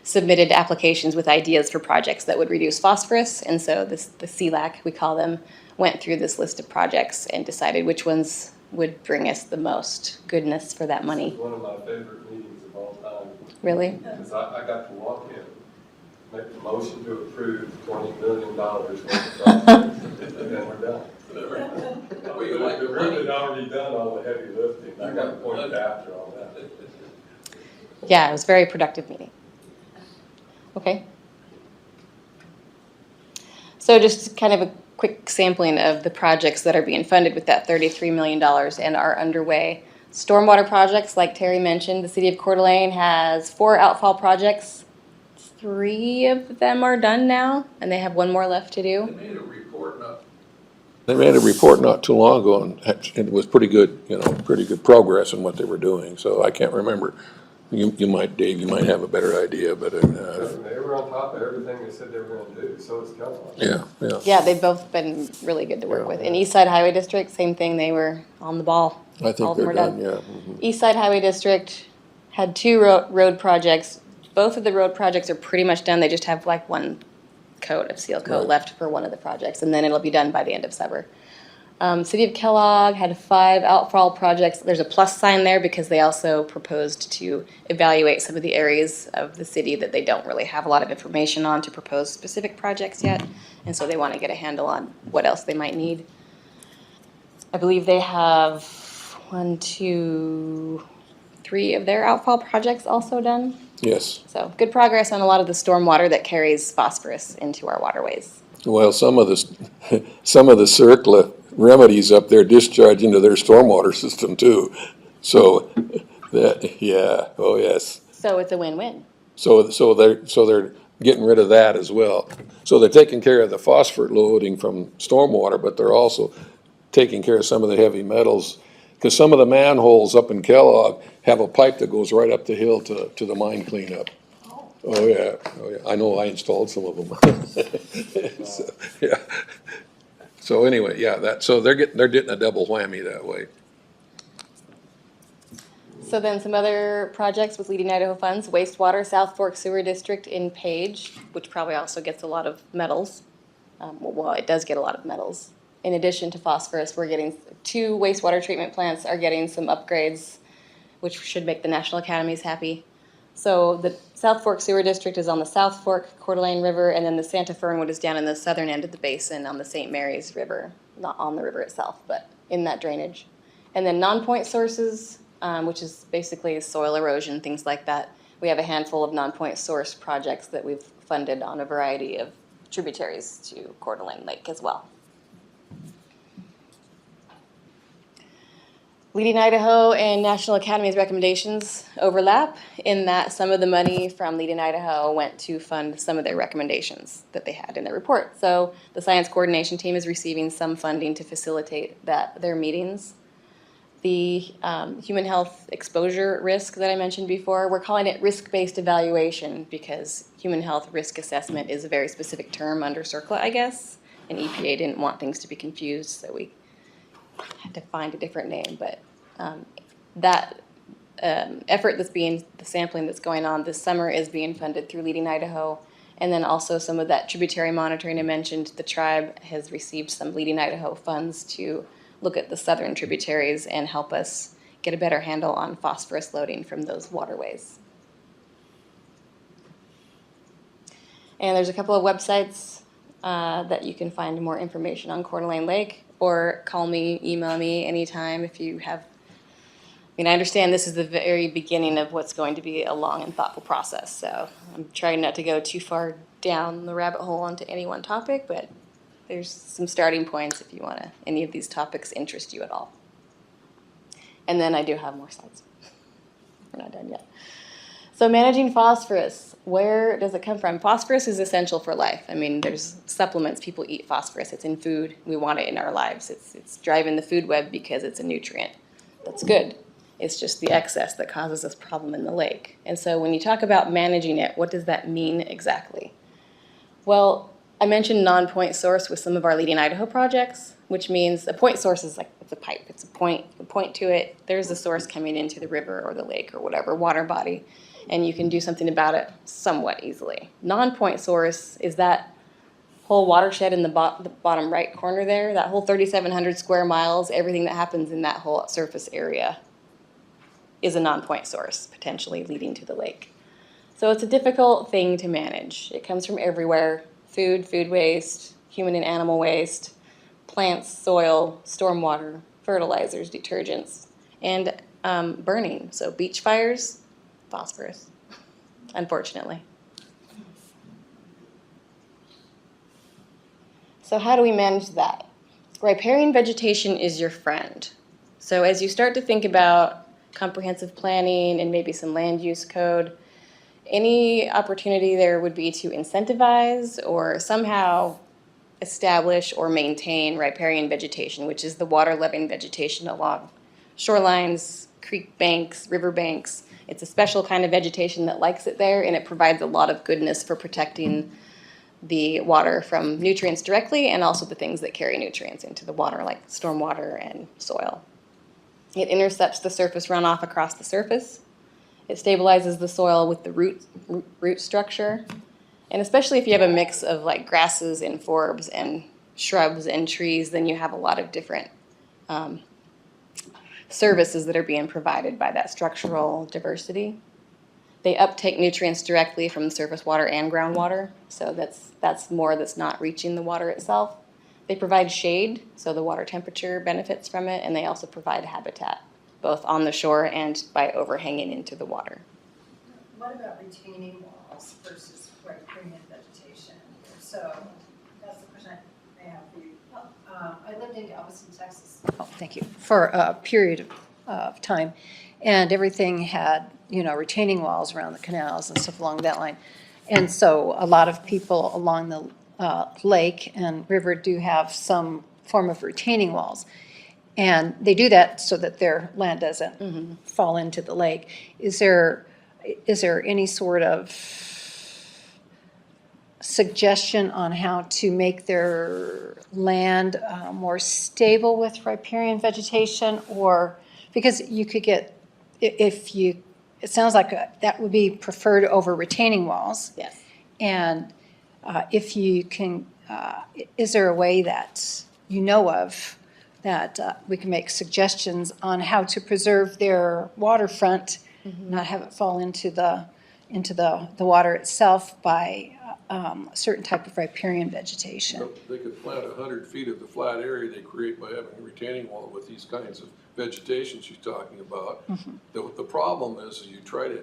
E: submitted applications with ideas for projects that would reduce phosphorus, and so the CLAC, we call them, went through this list of projects and decided which ones would bring us the most goodness for that money.
B: This is one of my favorite meetings of all time.
E: Really?
B: Because I got to walk in, make a motion to approve $20 million worth of projects, and then we're done.
G: Well, you like
B: The
G: the
B: group
G: money.
B: had already done all the heavy lifting. I got appointed after all that.
E: Yeah, it was a very productive meeting. Okay. So just kind of a quick sampling of the projects that are being funded with that $33 million and are underway. Stormwater projects, like Terry mentioned, the city of Coeur d'Alene has 4 outfall projects. 3 of them are done now, and they have 1 more left to
G: They
E: do.
G: made a report
H: not too long ago, and it was pretty good, pretty good progress in what they were doing, so I can't remember. You might, Dave, you might have a better idea, but,
B: They were on top of everything they said they were gonna do, so it's Kellogg.
H: yeah.
E: Yeah, they've both been really good to work
H: Yeah.
E: with. In East Side Highway District, same thing, they were on the ball.
H: I
E: All
H: think
E: of them
H: they're
E: were
H: done, yeah.
E: East Side Highway District had 2 road projects. Both of the road projects are pretty much done. They just have like 1 coat of seal coat
H: Right.
E: left for one of the projects, and then it'll be done by the end of summer. City of Kellogg had 5 outfall projects. There's a plus sign there because they also proposed to evaluate some of the areas of the city that they don't really have a lot of information on to propose specific projects yet, and so they want to get a handle on what else they might need. I believe they have 1, 2, 3 of their outfall projects also done.
H: Yes.
E: So good progress on a lot of the stormwater that carries phosphorus into our waterways.
H: Well, some of the CERCLA remedies up there discharge into their stormwater system too. So that, yeah, oh yes.
E: So it's a win-win.
H: So they're getting rid of that as well. So they're taking care of the phosphate loading from stormwater, but they're also taking care of some of the heavy metals. Because some of the manholes up in Kellogg have a pipe that goes right up the hill to the mine cleanup. Oh, yeah, I know, I installed some of them. So, yeah. So anyway, yeah, so they're getting a double whammy that way.
E: So then some other projects with Leading Idaho funds, wastewater, South Fork Sewer District in Page, which probably also gets a lot of metals. Well, it does get a lot of metals. In addition to phosphorus, we're getting 2 wastewater treatment plants are getting some upgrades, which should make the National Academies happy. So the South Fork Sewer District is on the South Fork Coeur d'Alene River, and then the Santa Fernwood is down in the southern end of the basin on the St. Mary's River, not on the river itself, but in that drainage. And then non-point sources, which is basically soil erosion, things like that. We have a handful of non-point source projects that we've funded on a variety of tributaries to Coeur d'Alene Lake as well. Leading Idaho and National Academy's recommendations overlap in that some of the money from Leading Idaho went to fund some of their recommendations that they had in their report. So the science coordination team is receiving some funding to facilitate their meetings. The human health exposure risk that I mentioned before, we're calling it risk-based evaluation because human health risk assessment is a very specific term under CERCLA, I guess, and EPA didn't want things to be confused, so we had to find a different name, but that effort the sampling that's going on this summer is being funded through Leading Idaho, and then also some of that tributary monitoring I mentioned, the tribe has received some Leading Idaho funds to look at the southern tributaries and help us get a better handle on phosphorus loading from those waterways. And there's a couple of websites that you can find more information on Coeur d'Alene Lake, or call me, email me anytime if you have mean, I understand this is the very beginning of what's going to be a long and thoughtful process, so I'm trying not to go too far down the rabbit hole onto any one topic, but there's some starting points if you want to, any of these topics interest you at all. And then I do have more slides. We're not done yet. So managing phosphorus, where does it come from? Phosphorus is essential for life. I mean, there's supplements, people eat phosphorus. It's in food. We want it in our lives. It's driving the food web because it's a nutrient. That's good. It's just the excess that causes this problem in the lake. And so when you talk about managing it, what does that mean exactly? Well, I mentioned non-point source with some of our leading Idaho projects, which means a point source is like, it's a pipe. It's a point, you point to it. There's a source coming into the river or the lake or whatever, water body, and you can do something about it somewhat easily. Non-point source is that whole watershed in the bottom right corner there, that whole 3,700 square miles, everything that happens in that whole surface area is a non-point source, potentially leading to the lake. So it's a difficult thing to manage. It comes from everywhere: food, food waste, human and animal waste, plants, soil, stormwater, fertilizers, detergents, and burning. So beach fires, phosphorus, unfortunately. So how do we manage that? Riparian vegetation is your friend. So as you start to think about comprehensive planning and maybe some land use code, any opportunity there would be to incentivize or somehow establish or maintain riparian vegetation, which is the water-loving vegetation along shorelines, creek banks, river banks. It's a special kind of vegetation that likes it there, and it provides a lot of goodness for protecting the water from nutrients directly and also the things that carry nutrients into the water, like stormwater and soil. It intercepts the surface runoff across the surface. It stabilizes the soil with the root structure. And especially if you have a mix of like grasses and forbs and shrubs and trees, then you have a lot of different services that are being provided by that structural diversity. They uptake nutrients directly from the surface water and groundwater, so that's more that's not reaching the water itself. They provide shade, so the water temperature benefits from it, and they also provide habitat, both on the shore and by overhanging into the water.
I: What about retaining walls versus riparian vegetation? So that's the question I have for you. I lived in Galveston, Texas. Oh, thank you. For a period of time, and everything had, retaining walls around the canals and stuff along that line. And so a lot of people along the lake and river do have some form of retaining walls. And they do that so that their land doesn't fall into the lake. Is there any sort of suggestion on how to make their land more stable with riparian vegetation? Or, because you could get, it sounds like that would be preferred over retaining walls.
E: Yes.
I: And if you can, is there a way that you know of that we can make suggestions on how to preserve their waterfront, not have it fall into the water itself by a certain type of riparian vegetation?
G: They could plant 100 feet of the flat area they create by having a retaining wall with these kinds of vegetation she's talking about. The problem is you try to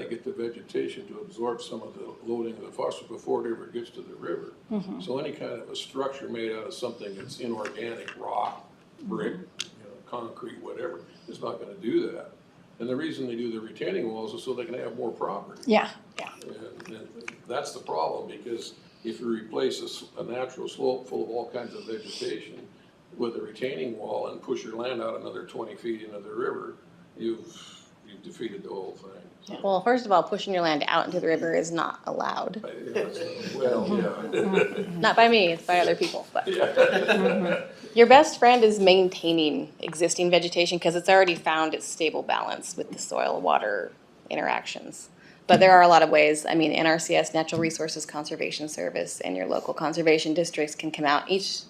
G: get the vegetation to absorb some of the loading of the phosphorus before it ever gets to the river. So any kind of a structure made out of something that's inorganic, rock, brick, concrete, whatever, is not going to do that. And the reason they do the retaining walls is so they can have more property.
I: Yeah.
G: And that's the problem, because if you replace a natural slope full of all kinds of vegetation with a retaining wall and push your land out another 20 feet into the river, you've defeated the whole thing.
E: Well, first of all, pushing your land out into the river is not allowed.
G: Well, yeah.
E: Not by me, it's by other people. But your best friend is maintaining existing vegetation because it's already found its stable balance with the soil-water interactions. But there are a lot of ways. I mean, NRCS, Natural Resources Conservation Service, and your local conservation districts can come out. Each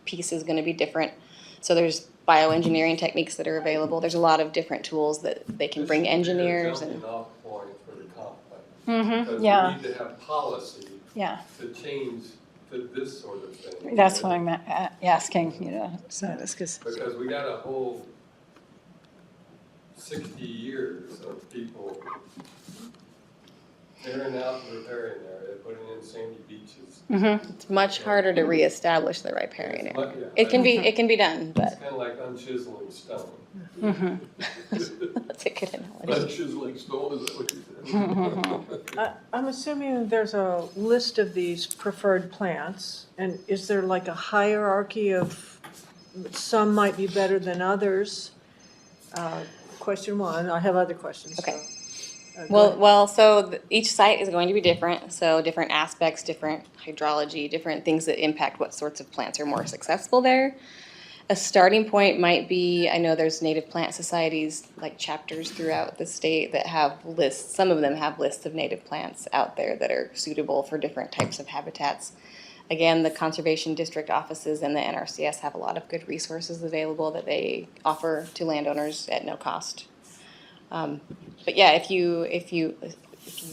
E: piece is going to be different. So there's bioengineering techniques that are available. There's a lot of different tools that they can bring engineers and.
B: This is a jumping off point for the complex. Because
I: yeah.
B: we need to have policy
I: Yeah,
B: to change to this sort of thing.
I: that's what I'm asking, so that's because.
B: Because we got a whole 60 years of people clearing out the riparian area, putting in sandy beaches.
E: It's much harder to reestablish the riparian
B: It's
E: area.
B: much- yeah,
E: It can be done,
B: It's
E: but
B: kind of like unchiseling stone.
E: that's a good analogy.
H: Chiseling stone, is that what you said?
A: I'm assuming there's a list of these preferred plants, and is there like a hierarchy of, some might be better than others? Question one, I have other questions. so,
E: Okay.
A: go ahead.
E: Well, so each site is going to be different, so different aspects, different hydrology, different things that impact what sorts of plants are more successful there. A starting point might be, I know there's native plant societies, like chapters throughout the state that have lists, some of them have lists of native plants out there that are suitable for different types of habitats. Again, the conservation district offices and the NRCS have a lot of good resources available that they offer to landowners at no cost. But yeah, if you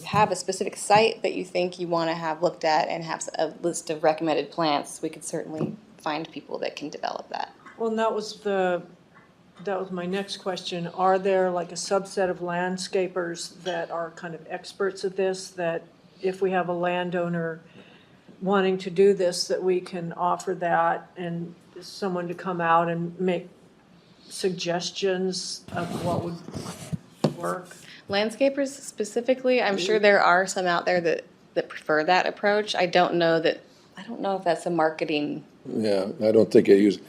E: have a specific site that you think you want to have looked at and have a list of recommended plants, we could certainly find people that can develop that.
A: Well, and that was my next question. Are there like a subset of landscapers that are kind of experts at this, that if we have a landowner wanting to do this, that we can offer that and someone to come out and make suggestions of what would work?
E: Landscapers specifically, I'm sure there are some out there that prefer that approach. I don't know if that's a marketing
H: Yeah, I don't think I use,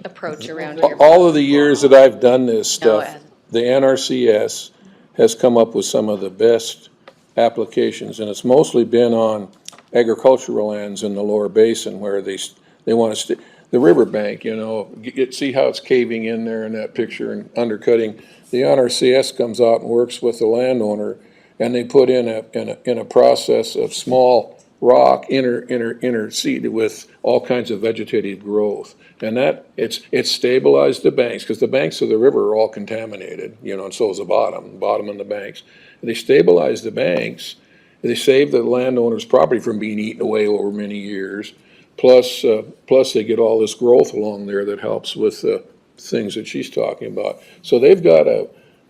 E: approach around here.
H: all of the years that I've done this
E: No, it
H: stuff,
E: hasn't.
H: the NRCS has come up with some of the best applications, and it's mostly been on agricultural lands in the lower basin where they want to the riverbank, see how it's caving in there in that picture and undercutting. The NRCS comes out and works with the landowner, and they put in a process of small rock interseeded with all kinds of vegetative growth. And that, it's stabilized the banks, because the banks of the river are all contaminated, and so is the bottom and the banks. They stabilize the banks, they save the landowner's property from being eaten away over many years, plus they get all this growth along there that helps with the things that she's talking about. So they've got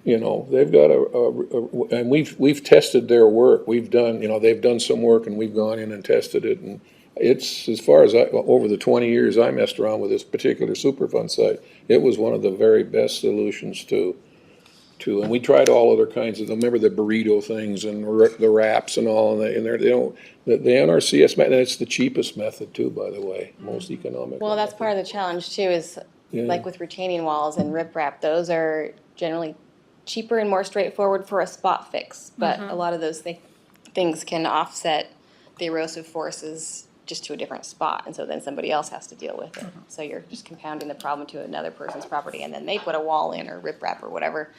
H: and we've tested their work. We've done, they've done some work and we've gone in and tested it, and it's, as far as over the 20 years I messed around with this particular Superfund site, it was one of the very best solutions and we tried all other kinds of, remember the burrito things and the wraps and all, and they don't, the NRCS method, it's the cheapest method too, by the way, most economic.
E: Well, that's part of the challenge too, is
H: Yeah.
E: like with retaining walls and riprap, those are generally cheaper and more straightforward for a spot fix. But a lot of those things can offset the erosive forces just to a different spot, and so then somebody else has to deal with it. So you're just compounding the problem to another person's property, and then they put a wall in or riprap or whatever,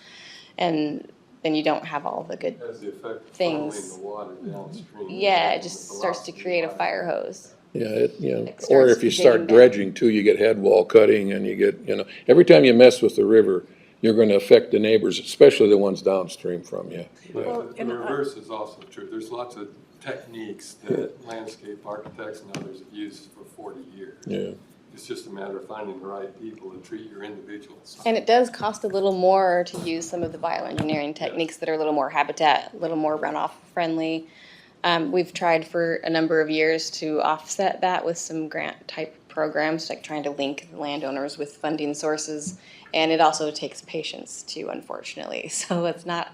E: and then you don't have all the good.
B: Has the effect of
E: Things.
B: funneling the water downstream.
E: Yeah, it just starts to create a fire hose.
H: Yeah,
E: It
H: or
E: starts
H: if you start
E: digging down.
H: dredging too, you get head wall cutting and you get, every time you mess with the river, you're gonna affect the neighbors, especially the ones downstream from you.
A: Well,
B: But the
A: and
B: reverse is also true. There's lots of techniques that landscape architects and others have used for 40 years.
H: Yeah,
B: It's just a matter of finding the right people to treat your individual site.
E: And it does cost a little more to use some of the bioengineering techniques that are a little more habitat, a little more runoff friendly. We've tried for a number of years to offset that with some grant type programs, like trying to link landowners with funding sources. And it also takes patience too, unfortunately. So it's not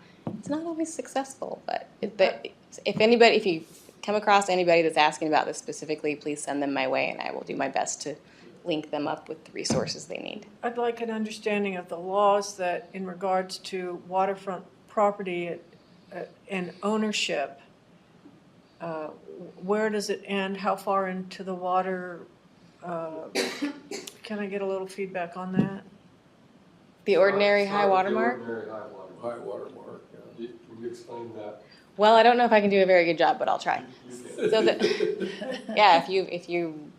E: always successful, but if you come across anybody that's asking about this specifically, please send them my way and I will do my best to link them up with the resources they need.
A: I'd like an understanding of the laws that in regards to waterfront property and ownership. Where does it end? How far into the water? Can I get a little feedback on that?
E: The ordinary high
B: Start with
E: water
B: the
E: mark?
B: ordinary high water mark.
H: high water mark, yeah.
B: Can you explain that?
E: Well, I don't know if I can do a very good job, but I'll try.
B: You
E: So
B: can.
E: yeah, if you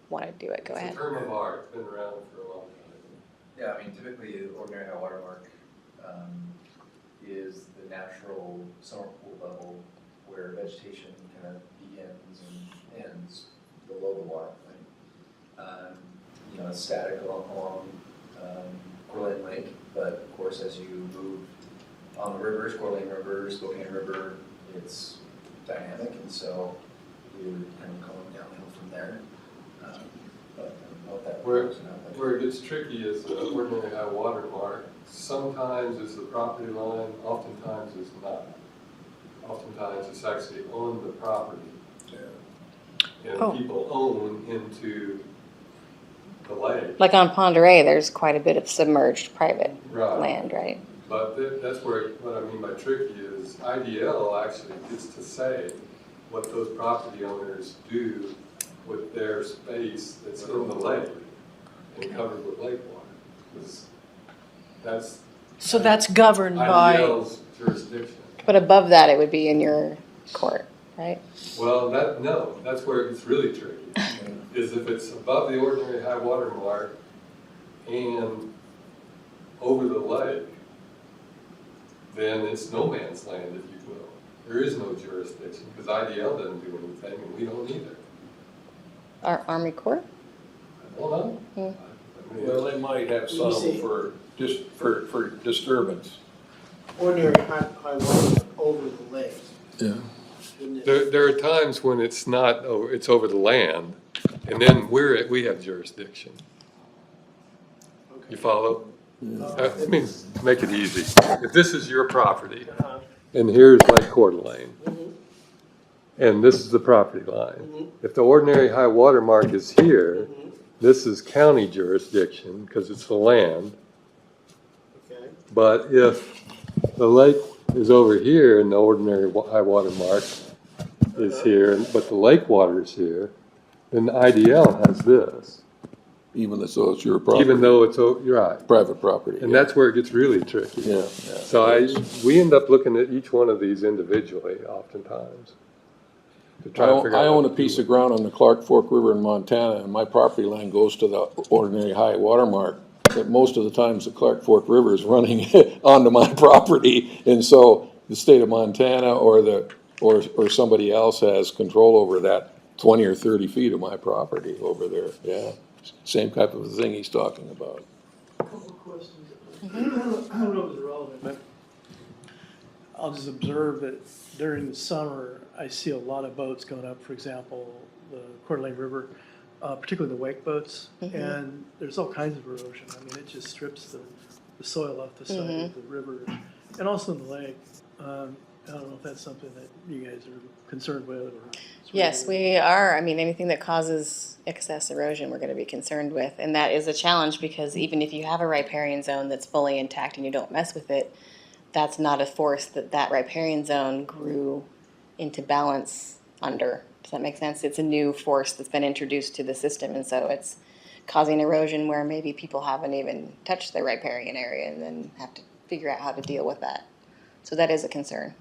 E: want to do it, go
B: It's a
E: ahead.
B: term of art, it's been around for a long time.
J: Yeah, I mean, typically, the ordinary high water mark is the natural summer pool level where vegetation kind of begins and ends below the water line. It's static along Coeur d'Alene Lake, but of course, as you move on the rivers, Coeur d'Alene River, Spokane River, it's dynamic, and so we're kind of going downhill from there. But I don't know if that works or not, but-
B: Where it gets tricky is the ordinary high water mark. Sometimes it's the property line, oftentimes it's not. Oftentimes it's actually on the property. And
A: Oh.
B: people own into the lake.
E: Like on Ponderay, there's quite a bit of submerged private
B: Right.
E: land, right?
B: But that's where, what I mean by tricky is IDL actually gets to say what those property owners do with their space that's in the lake and covered with lake water. 'Cause that's
A: So that's governed by,
B: IDL's jurisdiction.
E: But above that, it would be in your court, right?
B: Well, that's where it gets really tricky, is if it's above the ordinary high water mark and over the lake, then it's no man's land, if you will. There is no jurisdiction, because IDL doesn't do anything, and we don't either.
E: Our Army Corps?
B: I don't know.
E: Hmm.
B: I mean,
H: Well, they might have some
D: see-
H: for disturbance.
D: Ordinary high water over the lake.
H: Yeah.
D: Wouldn't it?
B: there are times when it's not, it's over the land, and then we have jurisdiction. You follow? Let me make it easy. If this is your property,
D: Uh-huh.
B: and here's Lake Coeur d'Alene,
D: Mhm.
B: and this is the property line.
D: Mhm.
B: If the ordinary high water mark is here,
D: Mhm.
B: this is county jurisdiction, because it's the land.
D: Okay.
B: But if the lake is over here and the ordinary high water mark is here, but the lake water is here, then the IDL has this,
H: Even though it's your property.
B: even though it's, you're right.
H: Private property.
B: And that's where it gets really tricky.
H: Yeah, yeah.
B: So we end up looking at each one of these individually oftentimes. To try to figure out
H: I own a
B: what to
H: piece
B: do
H: of ground on the Clark Fork River in Montana, and my property line goes to the ordinary high water mark. But most of the times, the Clark Fork River is running onto my property, and so the state of Montana or somebody else has control over that 20 or 30 feet of my property over there. Yeah, same type of thing he's talking about.
K: Couple of questions. I don't know if it's relevant, but I'll just observe that during the summer, I see a lot of boats going up, for example, the Coeur d'Alene River, particularly the wake boats, and there's all kinds of erosion. I mean, it just strips the soil off the side of the river, and also in the lake. I don't know if that's something that you guys are concerned with, or.
E: Yes, we are. I mean, anything that causes excess erosion, we're going to be concerned with. And that is a challenge because even if you have a riparian zone that's fully intact and you don't mess with it, that's not a force that riparian zone grew into balance under. Does that make sense? It's a new force that's been introduced to the system, and so it's causing erosion where maybe people haven't even touched their riparian area and then have to figure out how to deal with that. So that is a concern.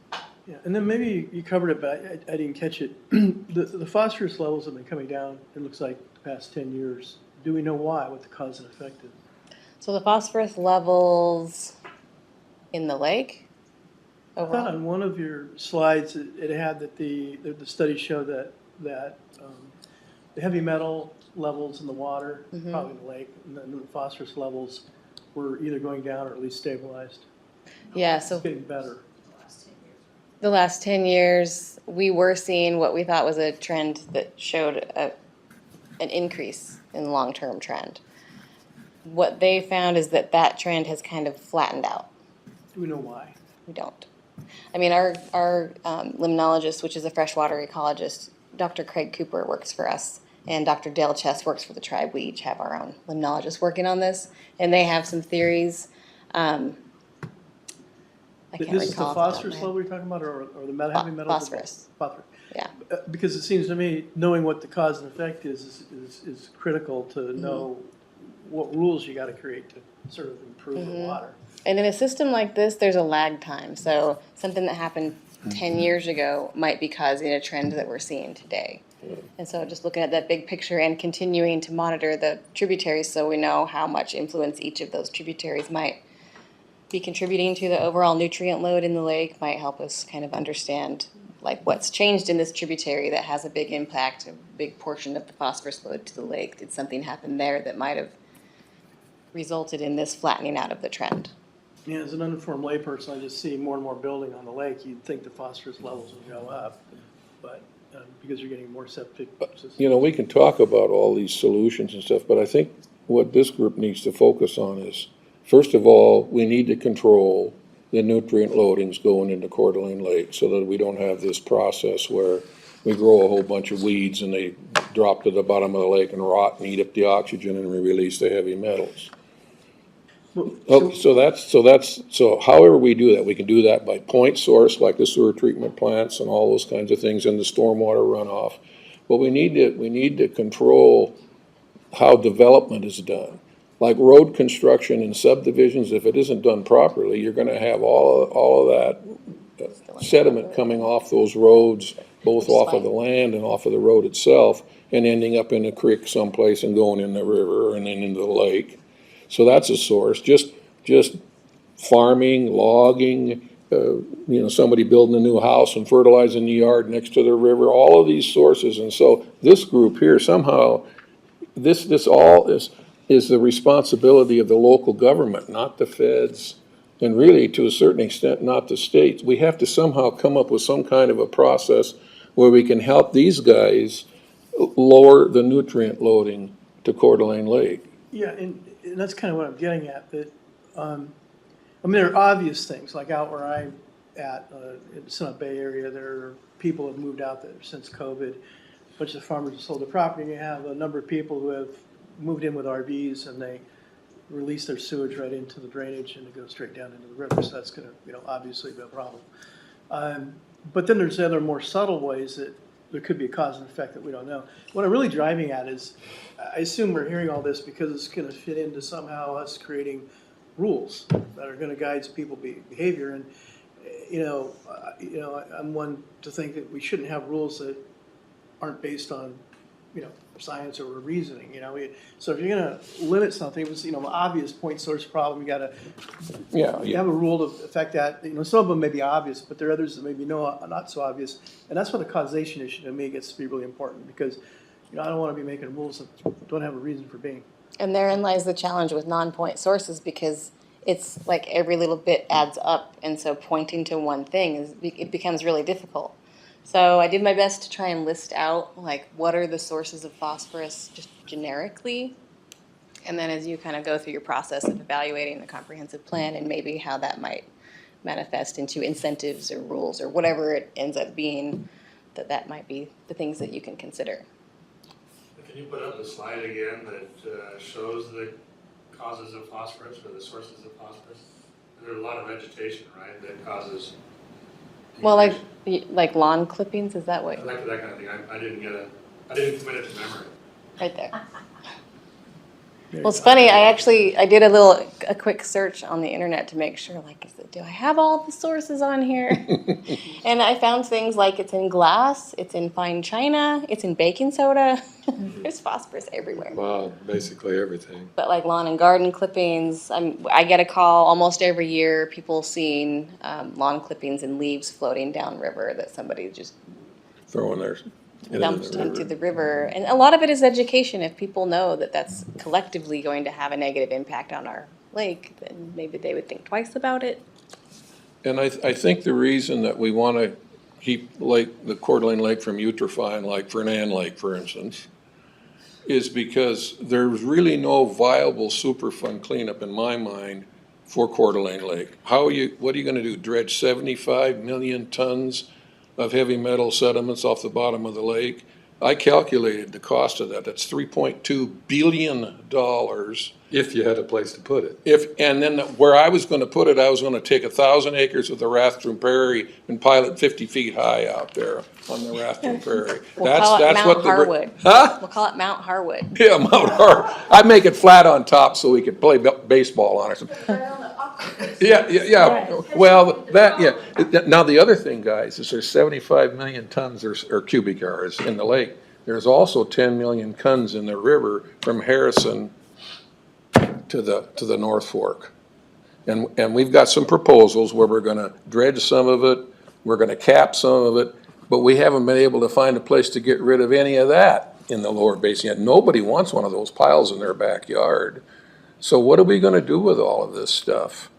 K: Yeah, and then maybe you covered it, but I didn't catch it. The phosphorus levels have been coming down, it looks like, the past 10 years. Do we know why, what the cause and effect is?
E: So the phosphorus levels in the lake
K: I thought
E: overall?
K: on one of your slides, it had that the study showed that the heavy metal levels in the water, probably in the lake, and then the phosphorus levels were either going down or at least stabilized.
E: Yeah, so
K: It's getting better.
E: the last 10 years, we were seeing what we thought was a trend that showed an increase in long-term trend. What they found is that trend has kind of flattened out.
K: Do we know why?
E: We don't. I mean, our limnologist, which is a freshwater ecologist, Dr. Craig Cooper works for us, and Dr. Dale Chess works for the tribe. We each have our own limnologists working on this, and they have some theories. I can't
K: This is the
E: recall off
K: phosphorus
E: top of my
K: level you're talking about, or the heavy metals?
E: Phosphorus.
K: Phosphorus.
E: Yeah.
K: Because it seems to me, knowing what the cause and effect is critical to
E: Mm-hmm.
K: know what rules you gotta create to sort of improve
E: Mm-hmm.
K: the water.
E: And in a system like this, there's a lag time. So something that happened 10 years ago might be causing a trend that we're seeing today. And so just looking at that big picture and continuing to monitor the tributaries so we know how much influence each of those tributaries might be contributing to the overall nutrient load in the lake might help us kind of understand like what's changed in this tributary that has a big impact, a big portion of the phosphorus load to the lake. Did something happen there that might have resulted in this flattening out of the trend.
K: Yeah, as an uninformed layperson, I just see more and more building on the lake. You'd think the phosphorus levels would go up, but because you're getting more septic systems.
H: You know, we can talk about all these solutions and stuff, but I think what this group needs to focus on is, first of all, we need to control the nutrient loadings going into Coeur d'Alene Lake so that we don't have this process where we grow a whole bunch of weeds and they drop to the bottom of the lake and rot and eat up the oxygen and we release the heavy metals. Oh, so however we do that, we can do that by point source, like the sewer treatment plants and all those kinds of things, and the stormwater runoff. But we need to control how development is done. Like road construction and subdivisions, if it isn't done properly, you're gonna have all of that sediment coming off those roads, both off of the land and off of the road itself, and ending up in a creek someplace and going in the river and then into the lake. So that's a source. Just farming, logging, somebody building a new house and fertilizing the yard next to the river, all of these sources. And so this group here, somehow, this all is the responsibility of the local government, not the feds, and really, to a certain extent, not the states. We have to somehow come up with some kind of a process where we can help these guys lower the nutrient loading to Coeur d'Alene Lake.
K: Yeah, and that's kind of what I'm getting at, that, there are obvious things, like out where I'm at, in the Summit Bay area, there are people who have moved out there since COVID. A bunch of farmers have sold their property. You have a number of people who have moved in with RVs and they release their sewage right into the drainage and it goes straight down into the river, so that's gonna, obviously be a problem. But then there's other more subtle ways that there could be a cause and effect that we don't know. What I'm really driving at is, I assume we're hearing all this because it's gonna fit into somehow us creating rules that are gonna guide people's behavior. And, I'm one to think that we shouldn't have rules that aren't based on, science or reasoning, So if you're gonna limit something, if it's, an obvious point source problem, you gotta you have a rule to affect that. Some of them may be obvious, but there are others that maybe not so obvious. And that's where the causation issue to me gets to be really important, because, I don't wanna be making rules that don't have a reason for being.
E: And therein lies the challenge with non-point sources, because it's like every little bit adds up, and so pointing to one thing it becomes really difficult. So I did my best to try and list out, like, what are the sources of phosphorus just generically, and then as you kind of go through your process of evaluating the comprehensive plan and maybe how that might manifest into incentives or rules or whatever it ends up being, that might be the things that you can consider.
F: Can you put up the slide again that shows the causes of phosphorus or the sources of phosphorus? There's a lot of vegetation, right, that causes.
E: Well, like lawn clippings, is that what?
F: Like that kind of thing. I didn't commit it to memory.
E: Right there. Well, it's funny, I did a quick search on the internet to make sure, like, do I have all the sources on here? And I found things like it's in glass, it's in fine china, it's in baking soda. There's phosphorus everywhere.
B: Wow, basically everything.
E: But like lawn and garden clippings, I get a call almost every year, people seeing lawn clippings and leaves floating downriver that somebody just
H: Throwing theirs.
E: dumped into the river. And a lot of it is education. If people know that that's collectively going to have a negative impact on our lake, then maybe they would think twice about it.
H: And I think the reason that we want to keep the Coeur d'Alene Lake from eutrophying, like Fernan Lake, for instance, is because there's really no viable Superfund cleanup in my mind for Coeur d'Alene Lake. What are you going to do? Dredge 75 million tons of heavy metal sediments off the bottom of the lake? I calculated the cost of that. That's $3.2 billion.
B: If you had a place to put it.
H: And then where I was going to put it, I was going to take 1,000 acres of the Rathdrum Prairie and pile it 50 feet high out there on the Rathdrum Prairie.
E: We'll call it Mount Harwood.
H: Huh?
E: We'll call it Mount Harwood.
H: Yeah, Mount Harwood. I'd make it flat on top so we could play baseball on it. Yeah. Well, Now, the other thing, guys, is there's 75 million tons or cubic yards in the lake. There's also 10 million tons in the river from Harrison to the North Fork. And we've got some proposals where we're gonna dredge some of it, we're gonna cap some of it, but we haven't been able to find a place to get rid of any of that in the lower basin yet. Nobody wants one of those piles in their backyard. So what are we gonna do with all of this stuff?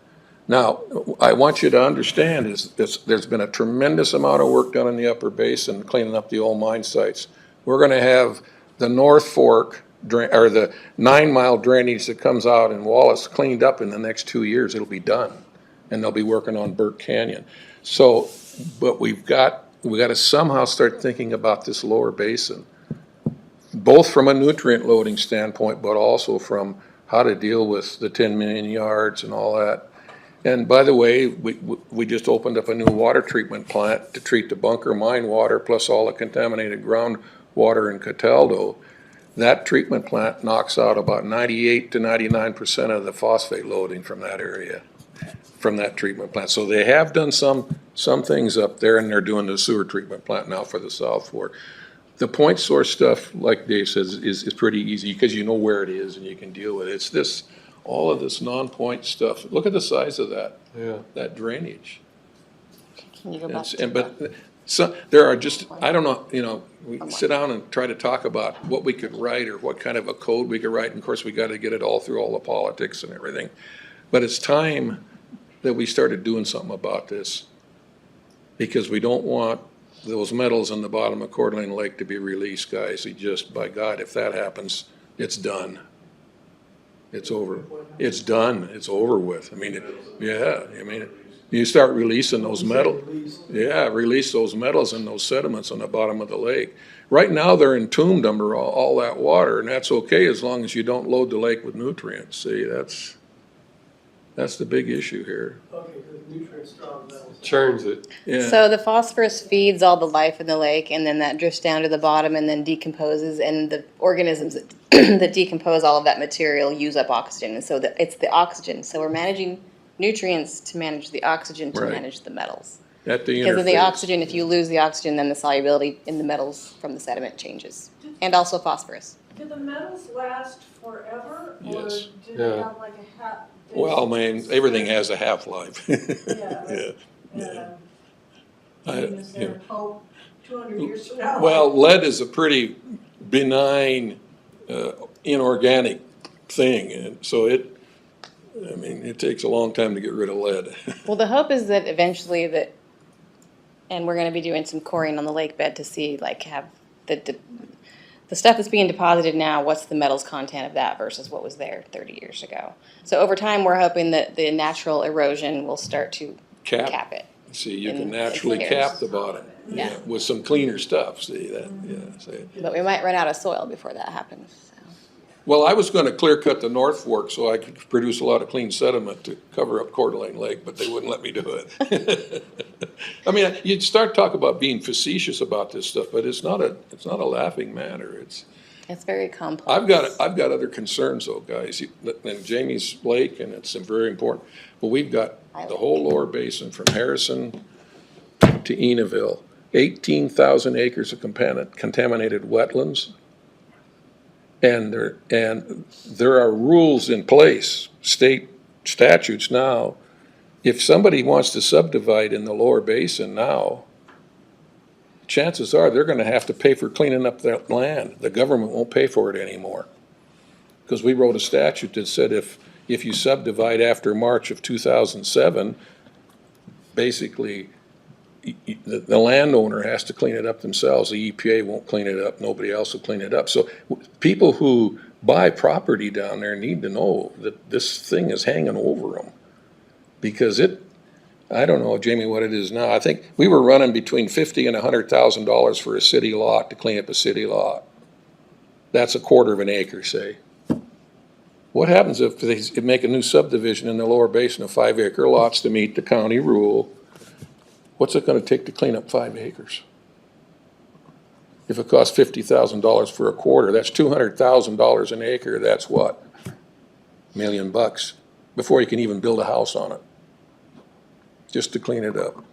H: Now, I want you to understand is there's been a tremendous amount of work done in the upper basin, cleaning up the old mine sites. We're gonna have the North Fork or the 9 Mile drainage that comes out in Wallace cleaned up in the next 2 years. It'll be done. And they'll be working on Burke Canyon. So, but we gotta somehow start thinking about this lower basin, both from a nutrient loading standpoint, but also from how to deal with the 10 million yards and all that. And by the way, we just opened up a new water treatment plant to treat the bunker mine water plus all the contaminated groundwater in Cataldo. That treatment plant knocks out about 98 to 99% of the phosphate loading from that area, from that treatment plant. So they have done some things up there, and they're doing the sewer treatment plant now for the South Fork. The point source stuff, like Dave says, is pretty easy because you know where it is and you can deal with it. It's this, all of this non-point stuff. Look at the size of that, that drainage.
E: Can you go back to
H: But so there are just, I don't know, we sit down and try to talk about what we could write or what kind of a code we could write. And of course, we got to get it all through all the politics and everything. But it's time that we started doing something about this, because we don't want those metals in the bottom of Coeur d'Alene Lake to be released, guys. By God, if that happens, it's done. It's over. It's done. It's over with. I mean, you start releasing those metals. Yeah, release those metals and those sediments on the bottom of the lake. Right now, they're entombed under all that water, and that's okay as long as you don't load the lake with nutrients. See, that's the big issue here.
K: Okay, the nutrients strong metals.
B: Churns it.
H: Yeah.
E: So the phosphorus feeds all the life in the lake, and then that drifts down to the bottom and then decomposes, and the organisms that, that decompose all of that material use up oxygen, and so it's the oxygen. So we're managing nutrients to manage the oxygen to
H: Right.
E: manage the metals.
H: At the
E: Because of the
H: interface.
E: oxygen, if you lose the oxygen, then the solubility in the metals from the sediment changes, and also phosphorus.
A: Do the metals last forever?
H: Yes.
A: Or do
B: Yeah.
A: they have like a half?
H: Well, man, everything has a half-life.
A: Yeah.
H: Yeah.
A: Is there hope 200 years from now?
H: Well, lead is a pretty benign, inorganic thing, and so it takes a long time to get rid of lead.
E: Well, the hope is that eventually and we're gonna be doing some coring on the lake bed to see, like, have the stuff that's being deposited now, what's the metals content of that versus what was there 30 years ago. So over time, we're hoping that the natural erosion will start to cap it.
H: See, you
E: in
H: can naturally
E: layers.
H: cap the bottom,
E: Yeah.
H: with some cleaner stuff, see, see.
E: But we might run out of soil before that happens, so.
H: Well, I was gonna clear cut the North Fork so I could produce a lot of clean sediment to cover up Coeur d'Alene Lake, but they wouldn't let me do it. I mean, you'd start talking about being facetious about this stuff, but it's not a laughing matter.
E: It's very complex.
H: I've got other concerns though, guys, and Jamie's Lake, and it's very important. But we've got the whole lower basin from Harrison to Enaville, 18,000 acres of contaminated wetlands. And there are rules in place, state statutes now. If somebody wants to subdivide in the lower basin now, chances are they're gonna have to pay for cleaning up that land. The government won't pay for it anymore. Because we wrote a statute that said if you subdivide after March of 2007, basically, the landowner has to clean it up themselves. The EPA won't clean it up. Nobody else will clean it up. So people who buy property down there need to know that this thing is hanging over them. Because I don't know, Jamie, what it is now. I think we were running between $50,000 and $100,000 for a city lot to clean up a city lot. That's a quarter of an acre, say. What happens if they make a new subdivision in the lower basin of 5-acre lots to meet the county rule? What's it gonna take to clean up 5 acres? If it costs $50,000 for a quarter, that's $200,000 an acre, that's what? $1 million before you can even build a house on it, just to clean it up.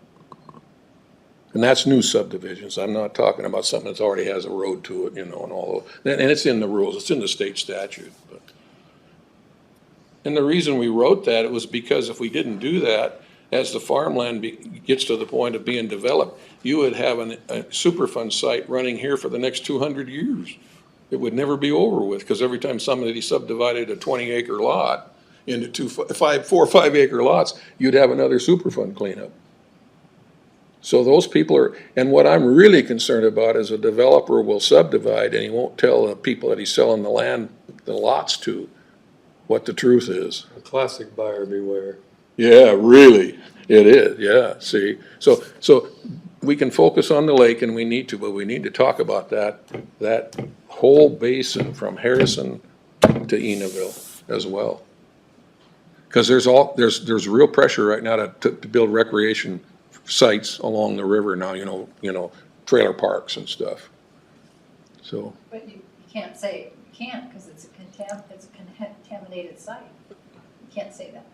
H: And that's new subdivisions. I'm not talking about something that already has a road to it, and all. And it's in the rules, it's in the state statute. And the reason we wrote that, it was because if we didn't do that, as the farmland gets to the point of being developed, you would have a Superfund site running here for the next 200 years. It would never be over with, because every time somebody subdivided a 20-acre lot into 4 or 5 acre lots, you'd have another Superfund cleanup. So those people are, and what I'm really concerned about is a developer will subdivide and he won't tell the people that he's selling the land, the lots to, what the truth is.
B: A classic buyer beware.
H: Yeah, really, it is, yeah, see, so we can focus on the lake and we need to, but we need to talk about that whole basin from Harrison to Enaville as well. Because there's real pressure right now to build recreation sites along the river now, you know, trailer parks and stuff. So,
I: But you can't say, you can't, because it's a contaminated site. You can't say that.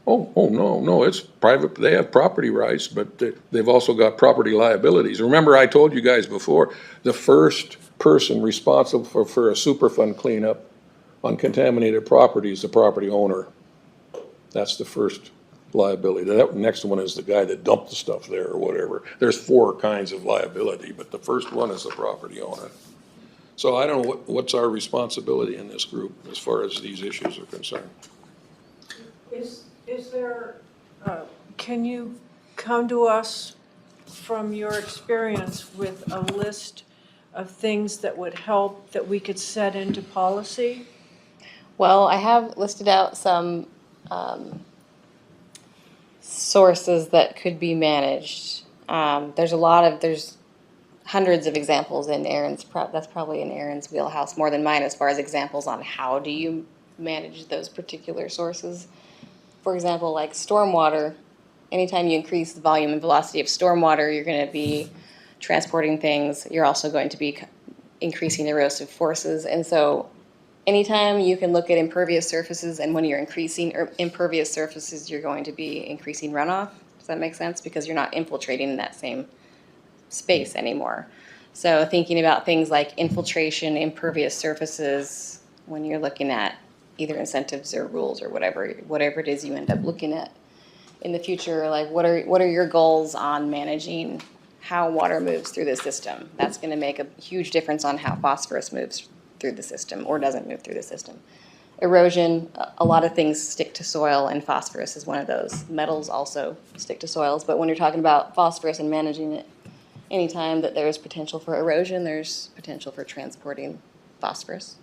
H: no, it's private, they have property rights, but they've also got property liabilities. Remember, I told you guys before, the first person responsible for a Superfund cleanup on contaminated property is the property owner. That's the first liability. The next one is the guy that dumped the stuff there or whatever. There's 4 kinds of liability, but the first one is the property owner. So I don't know what's our responsibility in this group as far as these issues are concerned.
A: Is there, can you come to us from your experience with a list of things that would help that we could set into policy?
E: Well, I have listed out some sources that could be managed. There's hundreds of examples in Aaron's, that's probably in Aaron's wheelhouse more than mine as far as examples on how do you manage those particular sources. For example, like stormwater, anytime you increase the volume and velocity of stormwater, you're going to be transporting things. You're also going to be increasing erosive forces. And so anytime you can look at impervious surfaces, and when you're increasing impervious surfaces, you're going to be increasing runoff. Does that make sense? Because you're not infiltrating in that same space anymore. So thinking about things like infiltration, impervious surfaces, when you're looking at either incentives or rules or whatever it is you end up looking at in the future, like what are your goals on managing how water moves through the system? That's going to make a huge difference on how phosphorus moves through the system or doesn't move through the system. Erosion, a lot of things stick to soil, and phosphorus is one of those. Metals also stick to soils, but when you're talking about phosphorus and managing it, anytime that there's potential for erosion, there's potential for transporting phosphorus.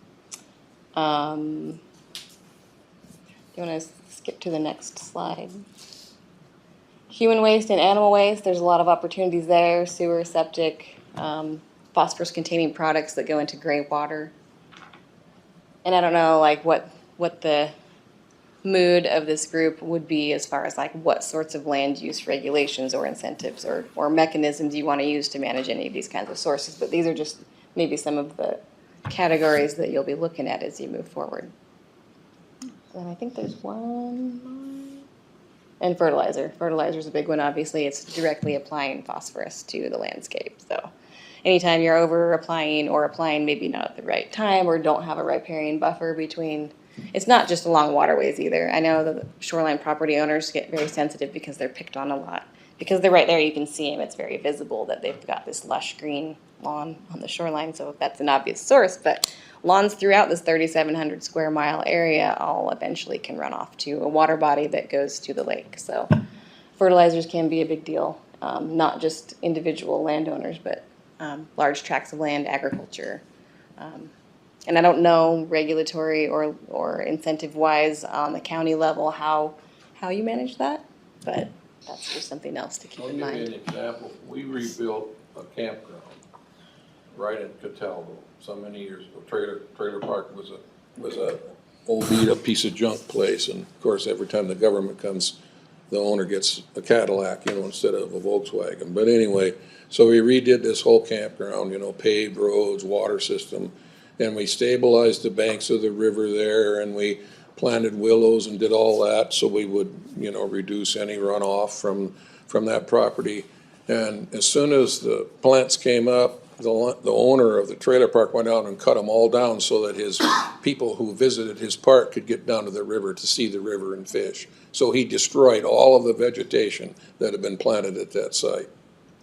E: Do you want to skip to the next slide? Human waste and animal waste, there's a lot of opportunities there. Sewer, septic, phosphorus-containing products that go into gray water. And I don't know, like, what the mood of this group would be as far as, like, what sorts of land use regulations or incentives or mechanisms you want to use to manage any of these kinds of sources. But these are just maybe some of the categories that you'll be looking at as you move forward. And I think there's one more. And fertilizer. Fertilizer is a big one, obviously. It's directly applying phosphorus to the landscape. So anytime you're over applying or applying maybe not at the right time or don't have a riparian buffer between, it's not just along waterways either. I know that shoreline property owners get very sensitive because they're picked on a lot. Because they're right there, you can see them. It's very visible that they've got this lush green lawn on the shoreline, so that's an obvious source. But lawns throughout this 3,700 square mile area all eventually can run off to a water body that goes to the lake. So fertilizers can be a big deal, not just individual landowners, but large tracts of land, agriculture. And I don't know regulatory or incentive-wise on the county level how you manage that, but that's just something else to keep in mind.
H: I'll give you an example. We rebuilt a campground right in Cataldo so many years ago. Trailer Park was a old beat up piece of junk place, and of course every time the government comes, the owner gets a Cadillac, instead of a Volkswagen. But anyway, so we redid this whole campground, paved roads, water system, and we stabilized the banks of the river there, and we planted willows and did all that so we would, reduce any runoff from that property. And as soon as the plants came up, the owner of the trailer park went out and cut them all down so that his people who visited his park could get down to the river to see the river and fish. So he destroyed all of the vegetation that had been planted at that site.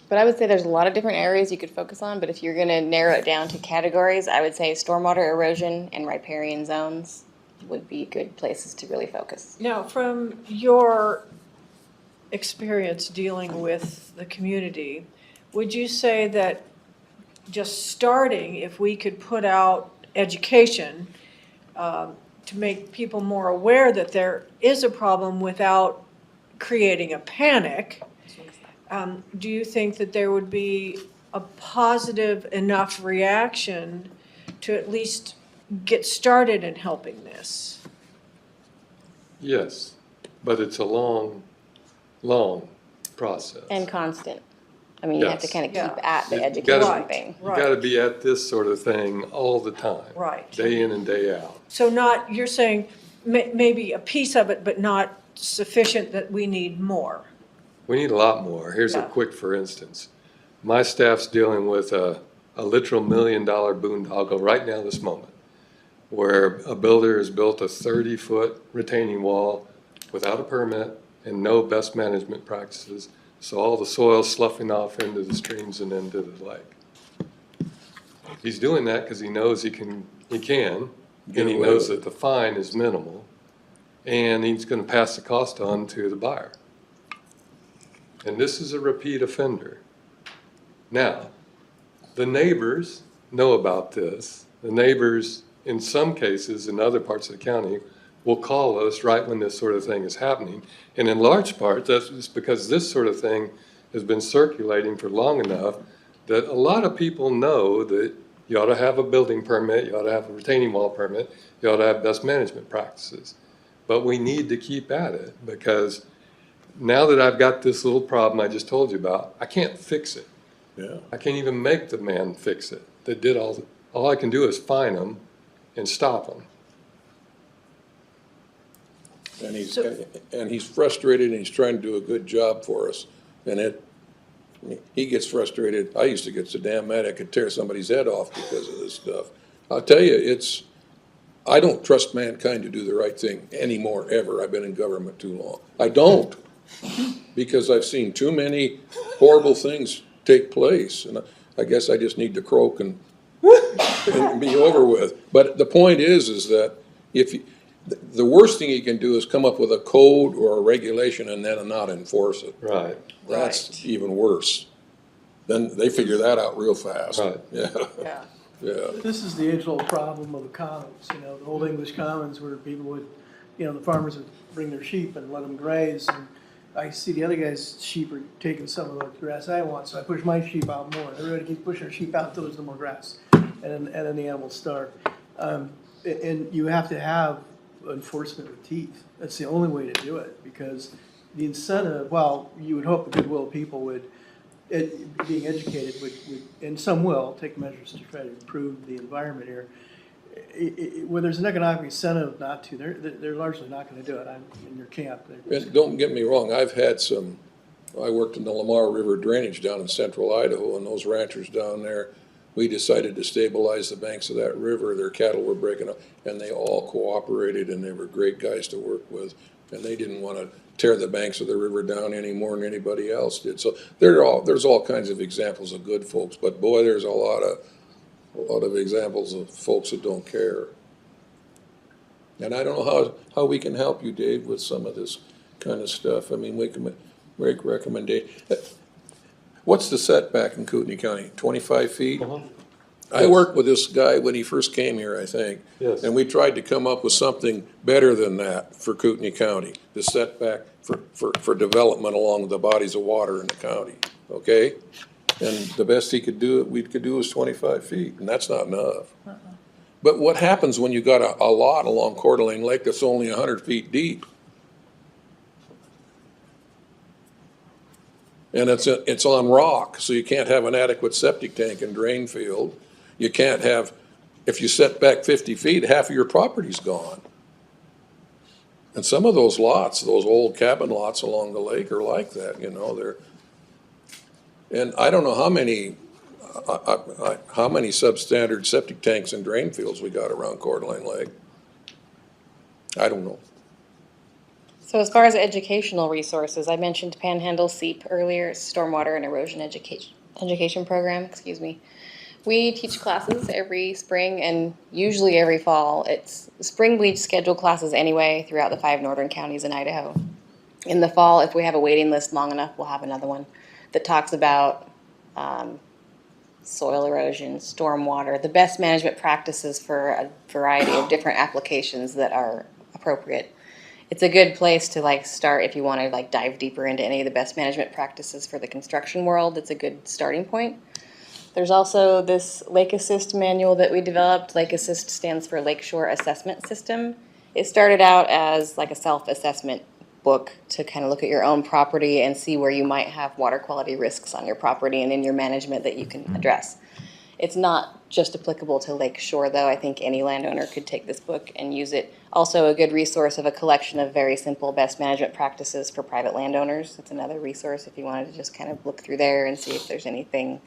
E: But I would say there's a lot of different areas you could focus on, but if you're gonna narrow it down to categories, I would say stormwater erosion and riparian zones would be good places to really focus.
A: Now, from your experience dealing with the community, would you say that just starting, if we could put out education to make people more aware that there is a problem without creating a panic, do you think that there would be a positive enough reaction to at least get started in helping this?
B: Yes, but it's a long process.
E: And constant. I mean, you have to
B: Yes.
E: kind of keep
A: Yeah.
E: at the
B: You
E: education
B: gotta-
E: thing.
B: You gotta be at this sort of thing all the time.
A: Right.
B: Day in and day out.
A: So not, you're saying maybe a piece of it, but not sufficient that we need more?
B: We need a lot more. Here's a
A: Yeah.
B: quick for instance. My staff's dealing with a literal $1 million boondoggle right now this moment, where a builder has built a 30-foot retaining wall without a permit and no best management practices. So all the soil's sloughing off into the streams and into the lake. He's doing that because he knows he can,
H: Get
B: and he
H: away
B: knows
H: with
B: that the fine is minimal, and he's going to pass the cost on to the buyer. And this is a repeat offender. Now, the neighbors know about this. The neighbors, in some cases, in other parts of the county, will call us right when this sort of thing is happening. And in large part, that's just because this sort of thing has been circulating for long enough that a lot of people know that you ought to have a building permit, you ought to have a retaining wall permit, you ought to have best management practices. But we need to keep at it, because now that I've got this little problem I just told you about, I can't fix it.
H: Yeah.
B: I can't even make the man fix it. That did all I can do is fine him and stop him.
H: And he's frustrated, and he's trying to do a good job for us. And he gets frustrated. I used to get so damn mad I could tear somebody's head off because of this stuff. I'll tell you, I don't trust mankind to do the right thing anymore, ever. I've been in government too long. I don't. Because I've seen too many horrible things take place. And I guess I just need to croak and be over with. But the point is that the worst thing you can do is come up with a code or a regulation and then not enforce it.
B: Right.
H: That's even worse. Then they figure that out real fast.
B: Right.
H: Yeah,
A: Yeah.
H: yeah.
K: This is the age-old problem of the commons, the old English commons where people would, the farmers would bring their sheep and let them graze. And I see the other guy's sheep are taking some of the grass I want, so I push my sheep out more. Everybody keeps pushing their sheep out until there's no more grass, and then the animals starve. And you have to have enforcement with teeth. That's the only way to do it, because the incentive, well, you would hope the goodwill of people would, being educated would, and some will, take measures to try to improve the environment here. Where there's an economic incentive not to, they're largely not gonna do it. I'm in your camp.
H: And don't get me wrong, I worked in the Lamar River drainage down in central Idaho, and those ranchers down there, we decided to stabilize the banks of that river. Their cattle were breaking up, and they all cooperated, and they were great guys to work with. And they didn't want to tear the banks of the river down any more than anybody else did. So there's all kinds of examples of good folks, but boy, there's a lot of examples of folks that don't care. And I don't know how we can help you, Dave, with some of this kind of stuff. I mean, we can make recommendations. What's the setback in Kootenai County? 25 feet? I worked with this guy when he first came here, I think.
B: Yes.
H: And we tried to come up with something better than that for Kootenai County, the setback for development along the bodies of water in the county, okay? And the best we could do was 25 feet, and that's not enough. But what happens when you got a lot along Coeur d'Alene Lake that's only 100 feet deep? And it's on rock, so you can't have an adequate septic tank and drain field. You can't have, if you set back 50 feet, half of your property's gone. And some of those lots, those old cabin lots along the lake are like that, and I don't know how many substandard septic tanks and drain fields we got around Coeur d'Alene Lake. I don't know.
E: So as far as educational resources, I mentioned Panhandle SEEP earlier, Stormwater and Erosion Education Program, excuse me. We teach classes every spring and usually every fall. It's spring we schedule classes anyway throughout the 5 northern counties in Idaho. In the fall, if we have a waiting list long enough, we'll have another one that talks about soil erosion, stormwater, the best management practices for a variety of different applications that are appropriate. It's a good place to like start if you want to like dive deeper into any of the best management practices for the construction world. It's a good starting point. There's also this Lake Assist manual that we developed. Lake Assist stands for Lakeshore Assessment System. It started out as like a self-assessment book to kind of look at your own property and see where you might have water quality risks on your property and in your management that you can address. It's not just applicable to Lake Shore, though. I think any landowner could take this book and use it. Also a good resource of a collection of very simple best management practices for private landowners. It's another resource if you wanted to just kind of look through there and see if there's anything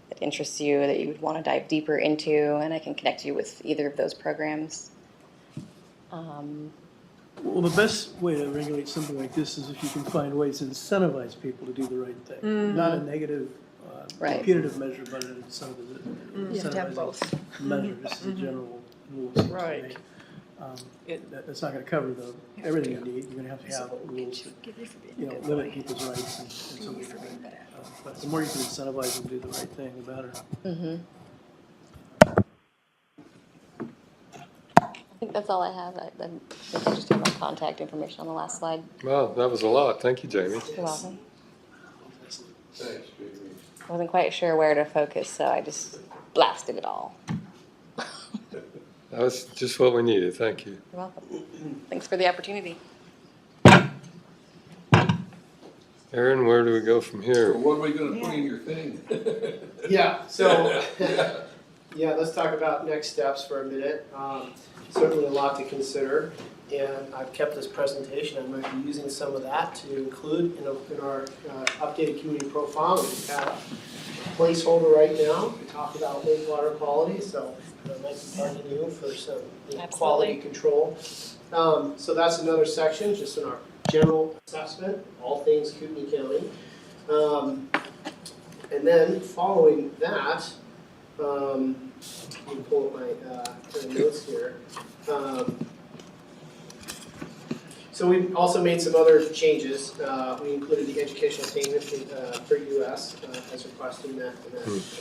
E: that interests you that you would want to dive deeper into, and I can connect you with either of those programs.
K: Well, the best way to regulate something like this is if you can find ways to incentivize people to do the right thing. Not a negative,
E: Right.
K: punitive measure, but an incentivizing measure. This is a general rule. seems to
A: Right.
K: me. That's not gonna cover everything you need. You're gonna have rules that, limit people's rights and so forth. But the more you can incentivize them to do the right thing, the better.
E: Mm-hmm. I think that's all I have. I think I just have my contact information on the last slide.
B: Well, that was a lot. Thank you, Jamie.
E: You're welcome.
G: Thanks, Jamie.
E: I wasn't quite sure where to focus, so I just blasted it all.
B: That was just what we needed. Thank you.
E: You're welcome. Thanks for the opportunity.
B: Aaron, where do we go from
G: So
B: here?
G: what are we gonna put in your thing?
D: Yeah, so, let's talk about next steps for a minute. Certainly a lot to consider, and I've kept this presentation. I'm going to be using some of that to include in our updated community profile. We've got a placeholder right now to talk about lake water quality, so that might be targeting you for some quality control. So that's another section, just in our general assessment, all things Kootenai County. And then following that, let me pull up my notes here. So we also made some other changes. We included the educational attainment for US as requested in that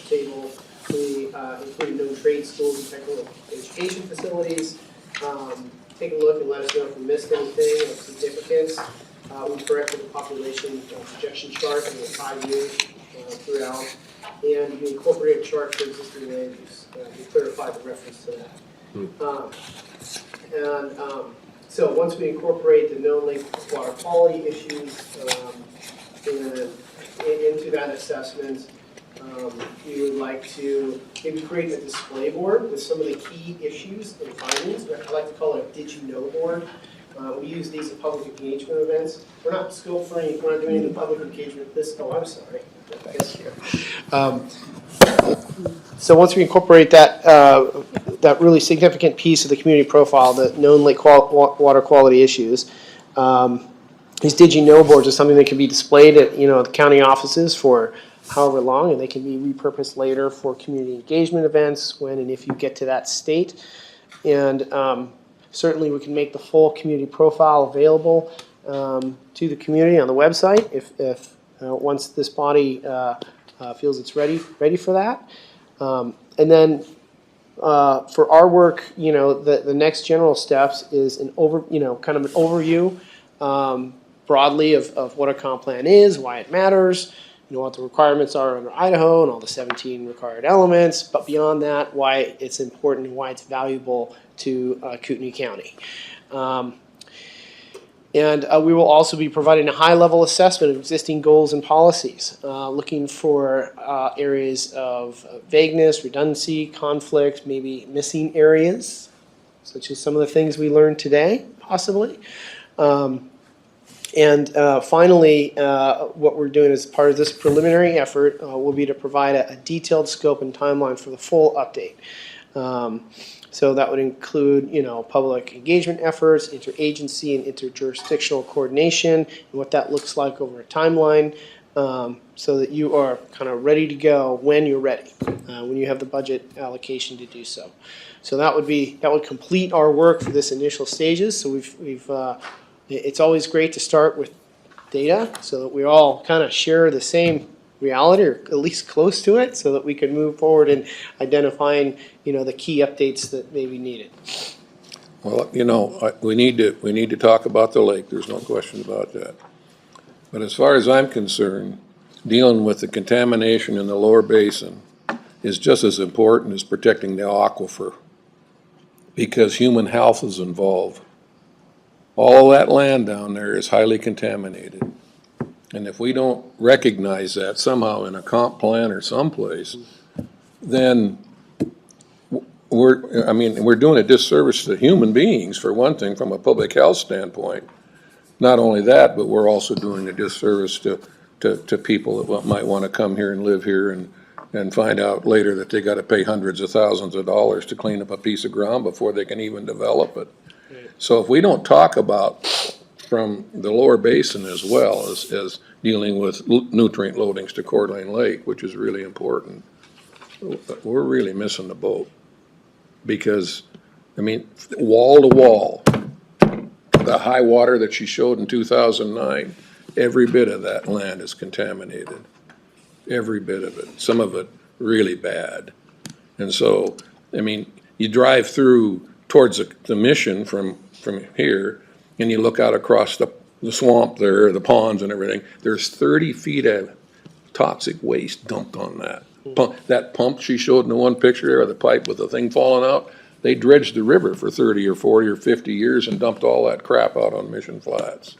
D: table. We included no trade schools and technical education facilities. Take a look and let us know if we missed anything of significance. We corrected the population projection chart in the 5 years throughout, and we incorporated a chart for existing land use. We clarified the reference to that. So once we incorporate the known lake water quality issues into that assessment, we would like to maybe create a display board with some of the key issues and findings. I like to call it a did you know board. We use these at public engagement events. We're not we're not doing any public engagement I'm sorry. So once we incorporate that really significant piece of the community profile, the known lake water quality issues, these did you know boards are something that can be displayed at the county offices for however long, and they can be repurposed later for community engagement events when and if you get to that state. And certainly we can make the full community profile available to the community on the website if once this body feels it's ready for that. And then for our work, the next general steps is kind of an overview broadly of what a comp plan is, why it matters, what the requirements are under Idaho and all the 17 required elements, but beyond that, why it's important and why it's valuable to Kootenai County. And we will also be providing a high-level assessment of existing goals and policies, looking for areas of vagueness, redundancy, conflict, maybe missing areas, such as some of the things we learned today, possibly. And finally, what we're doing as part of this preliminary effort will be to provide a detailed scope and timeline for the full update. So that would include, public engagement efforts, interagency and interjurisdictional coordination, and what that looks like over a timeline, so that you are kind of ready to go when you're ready, when you have the budget allocation to do so. So that would complete our work for this initial stages. So it's always great to start with data so that we all kind of share the same reality, or at least close to it, so that we can move forward in identifying, the key updates that may be needed.
H: Well, we need to talk about the lake, there's no question about that. But as far as I'm concerned, dealing with the contamination in the lower basin is just as important as protecting the aquifer, because human health is involved. All that land down there is highly contaminated. And if we don't recognize that somehow in a comp plan or someplace, then we're doing a disservice to human beings, for one thing, from a public health standpoint. Not only that, but we're also doing a disservice to people that might want to come here and live here and find out later that they got to pay hundreds of thousands of dollars to clean up a piece of ground before they can even develop it. So if we don't talk about from the lower basin as well as dealing with nutrient loadings to Coeur d'Alene Lake, which is really important, we're really missing the boat. Because, wall to wall, the high water that she showed in 2009, every bit of that land is contaminated. Every bit of it, some of it really bad. And so, you drive through towards the mission from here, and you look out across the swamp there, the ponds and everything, there's 30 feet of toxic waste dumped on that. That pump she showed in the one picture there, the pipe with the thing falling out, they dredged the river for 30 or 40 or 50 years and dumped all that crap out on Mission Flats.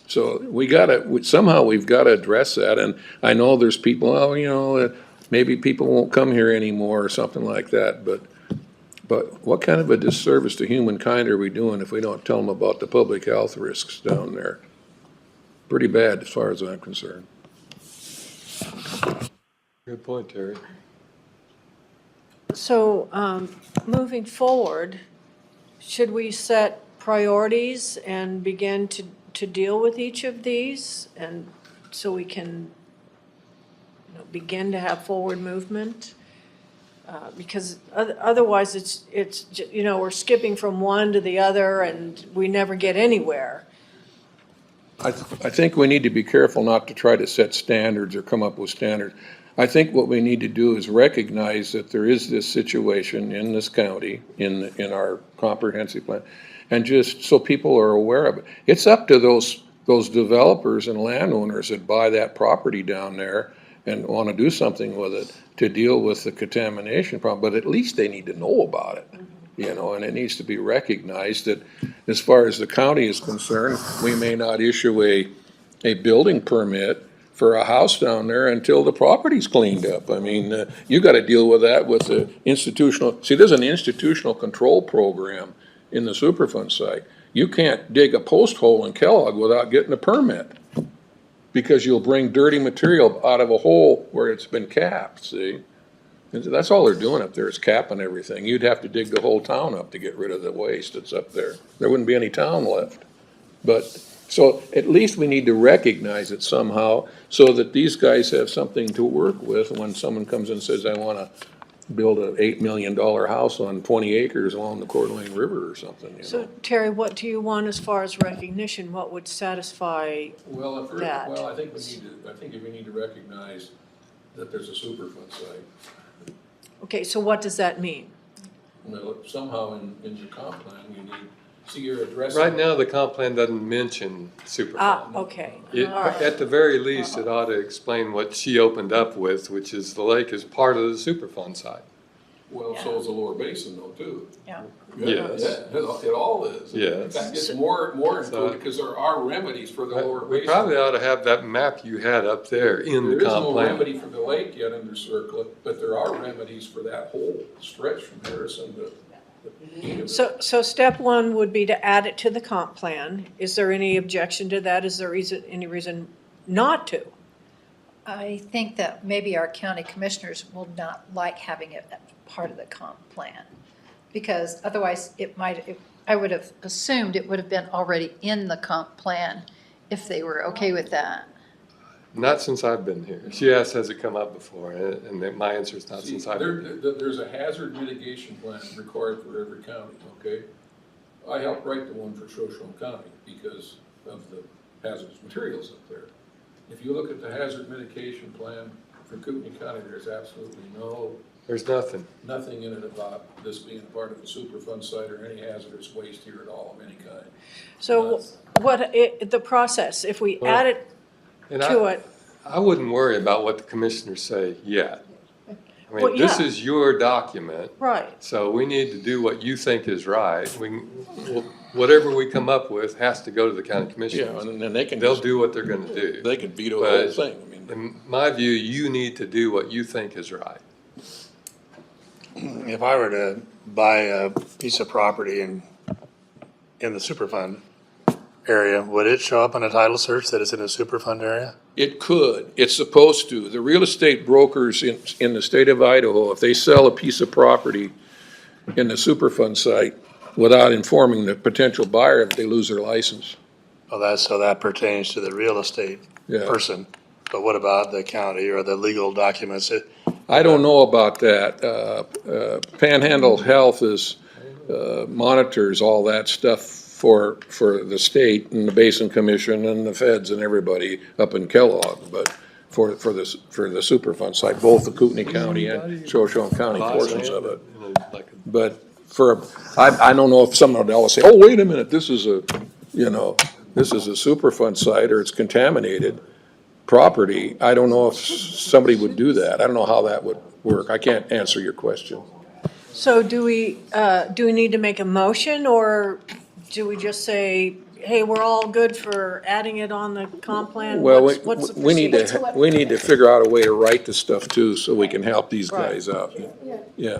H: So somehow we've got to address that. And I know there's people, maybe people won't come here anymore or something like that, but what kind of a disservice to humankind are we doing if we don't tell them about the public health risks down there? Pretty bad as far as I'm concerned.
B: Good point, Terry.
A: So, moving forward, should we set priorities and begin to deal with each of these, and so we can begin to have forward movement? Because otherwise it's we're skipping from one to the other and we never get anywhere.
H: I think we need to be careful not to try to set standards or come up with standards. I think what we need to do is recognize that there is this situation in this county, in our comprehensive plan, and just so people are aware of it. It's up to those developers and landowners that buy that property down there and want to do something with it to deal with the contamination problem, but at least they need to know about it, and it needs to be recognized that as far as the county is concerned, we may not issue a building permit for a house down there until the property's cleaned up. You got to deal with that with the there's an institutional control program in the Superfund site. You can't dig a post hole in Kellogg without getting a permit, because you'll bring dirty material out of a hole where it's been capped, see? And that's all they're doing up there is capping everything. You'd have to dig the whole town up to get rid of the waste that's up there. There wouldn't be any town left. But, so at least we need to recognize it somehow so that these guys have something to work with when someone comes and says, I want to build an $8 million house on 20 acres along the Coeur d'Alene River or something,
A: So Terry, what do you want as far as recognition? What would satisfy that?
G: Well, I think we need to recognize that there's a Superfund site.
A: Okay, so what does that mean?
G: Well, somehow in your comp plan, you need, see, you're addressing.
B: Right now, the comp plan doesn't mention Superfund.
A: Okay.
B: All right. At the very least, it ought to explain what she opened up with, which is the lake is part of the Superfund site.
G: Well, so is the lower basin though, too.
I: Yeah.
B: Yes.
G: Yeah, it all is.
B: Yes.
G: In fact, it's more included because there are remedies for the lower
B: We
G: basin.
B: probably ought to have that map you had up there in the comp
G: There is no
B: plan.
G: remedy for the lake yet under CERCLA, but there are remedies for that whole stretch from Harrison to
A: So step one would be to add it to the comp plan. Is there any objection to that? Is there any reason not to?
I: I think that maybe our county commissioners will not like having it part of the comp plan. Because otherwise I would have assumed it would have been already in the comp plan if they were okay with that.
B: Not since I've been here. She asked, has it come up before? And my answer is not
G: See,
B: since I've been here.
G: there's a hazard mitigation plan required for every county, okay? I helped write the one for Shoshone County because of the hazardous materials up there. If you look at the hazard mitigation plan for Kootenai County, there's absolutely
B: There's nothing.
G: nothing in it about this being part of a Superfund site or any hazardous waste here at all of any kind.
A: So the process, if we
B: Well,
A: add it
B: And
A: to it,
B: I wouldn't worry about what the commissioners say yet. I
A: Well,
B: mean, this
A: yeah.
B: is your document,
A: right,
B: so we need to do what you think is right. Whatever we come up with has to go to the county
H: Yeah,
B: commissioners.
H: and then they can
B: They'll
H: just,
B: do what they're gonna do.
H: they can veto the whole
B: But
H: thing. I mean,
B: in my view, you need to do what you think is right.
L: If I were to buy a piece of property in the Superfund area, would it show up on a title search that it's in a Superfund area?
H: it could, it's supposed to. The real estate brokers in the state of Idaho, if they sell a piece of property in the Superfund site without informing the potential buyer, if they lose their license.
L: Well, so that pertains to the real estate
H: Yeah.
L: person. But what about the county or the legal documents?
H: I don't know about that. Panhandle Health monitors all that stuff for the state and the Basin Commission and the feds and everybody up in Kellogg, but for the Superfund site, both the Kootenai County and Shoshone County portions of it. But I don't know if someone will say, oh, wait a minute, this is a Superfund site or it's contaminated property. I don't know if somebody would do that. I don't know how that would work. I can't answer your question.
A: so do we need to make a motion, or do we just say, hey, we're all good for adding it on the comp plan?
H: Well,
A: What's the
H: we need
A: procedure?
H: we need to figure out a way to write the stuff too, so we can help these guys out. Yeah.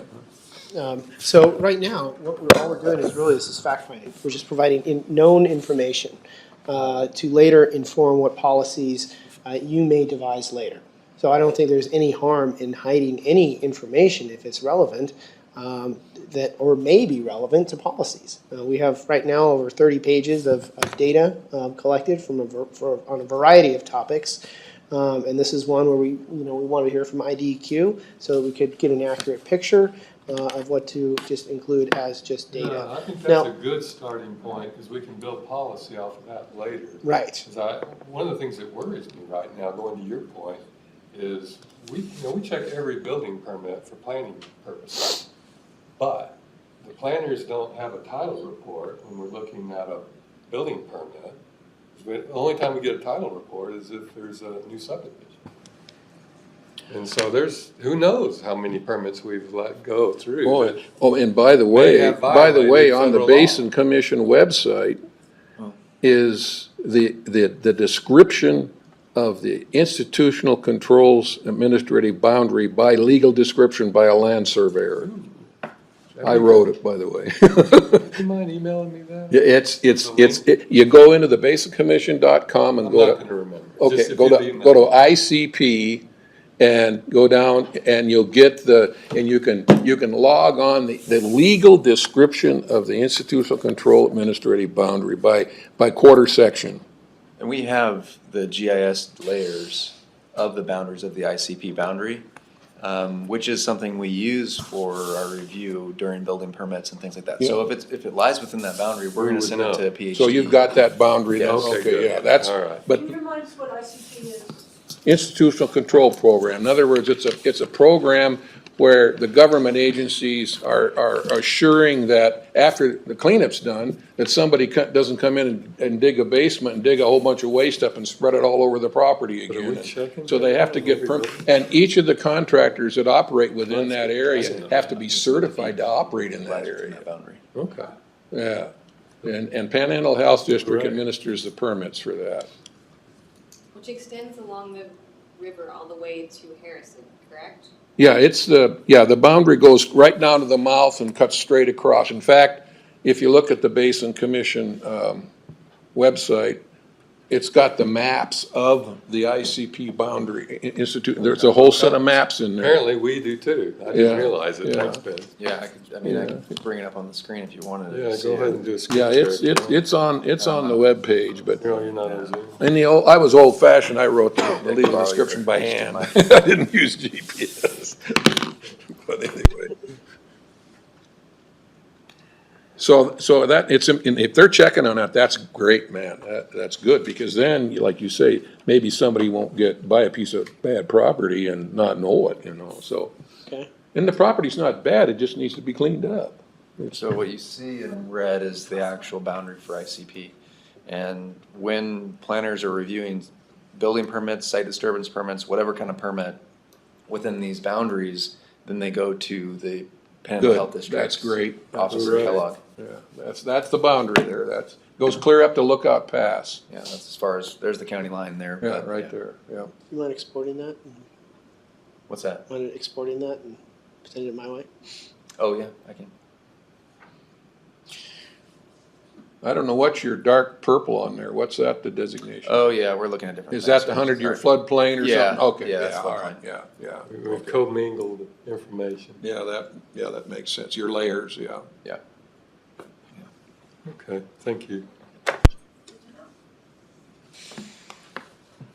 D: So right now, all we're doing is really, this is fact finding. We're just providing known information to later inform what policies you may devise later. So I don't think there's any harm in hiding any information if it's relevant, or may be relevant to policies. We have right now over 30 pages of data collected on a variety of topics. And this is one where we wanted to hear from IDEQ so that we could get an accurate picture of what to just include as just data.
B: No, I think that's
D: Now-
B: a good starting point, because we can build policy off of that later.
D: Right.
B: 'Cause one of the things that worries me right now, going to your point, is we check every building permit for planning purposes. But the planners don't have a title report when we're looking at a building permit. The only time we get a title report is if there's a new subdivision. And so who knows how many permits we've let go through.
H: And by the
B: May
H: way,
B: have violated
H: on the
B: federal
H: Basin
B: law.
H: Commission website is the description of the institutional controls administrative boundary by legal description by a land surveyor. I wrote it, by the way.
B: Do you mind emailing me that?
H: Yeah, you go into the basincommission.com and
B: I'm
H: go
B: not
H: to.
B: gonna remember.
H: Okay,
B: Just if
H: go
B: you'd
H: to
B: email me.
H: ICP and go down and you'll get you can log on the legal description of the institutional control administrative boundary by quarter section.
J: And we have the GIS layers of the boundaries of the ICP boundary, which is something we use for our review during building permits and things like that. So if it lies within that boundary, we're
B: We
J: gonna
B: would
J: send it
B: know.
J: to a PhD.
H: So you've got that boundary now,
J: Yes.
H: okay,
B: good.
H: yeah, that's,
B: All right.
H: but
A: Can you remind us what ICP is?
H: institutional control program. In other words, it's a program where the government agencies are assuring that after the cleanup's done, that somebody doesn't come in and dig a basement and dig a whole bunch of waste up and spread it all over the property
B: But are we
H: again.
B: checking
H: So they have to get and each of the contractors that operate within that area have to be certified to operate in that
J: Lies within
H: area.
J: that boundary.
B: Okay.
H: Yeah. And Panhandle Health District
B: Right.
H: administers the permits for that.
E: Which extends along the river all the way to Harrison, correct?
H: Yeah, the boundary goes right down to the mouth and cuts straight across. In fact, if you look at the Basin Commission website, it's got the maps of the ICP boundary institute. There's a whole set of maps in there.
B: Apparently, we do too. I
H: Yeah,
B: didn't realize it.
H: yeah.
B: Thanks, Ben.
J: Yeah, I could bring it up on the screen if you wanted
B: Yeah,
J: to see
B: go ahead
J: it.
B: and do a screen
H: Yeah,
B: share.
H: it's on the webpage, but
B: No, you're not on Zoom.
H: in I was old fashioned. I wrote the legal
J: borrow
H: description
J: your
H: by hand.
J: HDMI.
H: I didn't use GPS. But anyway. So that, if they're checking on that, that's great, man. That's good, because then, like you say, maybe somebody won't buy a piece of bad property and not know it, so.
D: Okay.
H: And the property's not bad, it just needs to be cleaned up.
J: So what you see in red is the actual boundary for ICP. And when planners are reviewing building permits, site disturbance permits, whatever kind of permit within these boundaries, then they go to the Panhandle Health
H: Good,
J: District.
H: that's great.
J: Office of
B: Right.
J: Kellogg.
H: Yeah, that's the boundary there, goes clear up to Lookout Pass.
J: Yeah, that's as far as, there's the county line there.
H: Yeah,
J: but,
H: right there, yeah.
D: You mind exporting that?
J: What's that?
D: Mind exporting that and send it my way?
J: Oh, yeah, I can.
H: I don't know what's your dark purple on there, what's that, the designation?
J: Oh, yeah, we're looking at different
H: Is
J: things.
H: that the 100-year
J: Sorry.
H: floodplain or
J: Yeah,
H: something? Okay,
J: yeah, that's
H: all right,
J: floodplain.
H: yeah.
B: We've
H: Okay.
B: commingled information.
H: Yeah, that makes sense, your layers, yeah.
J: Yeah.
B: Okay, thank you.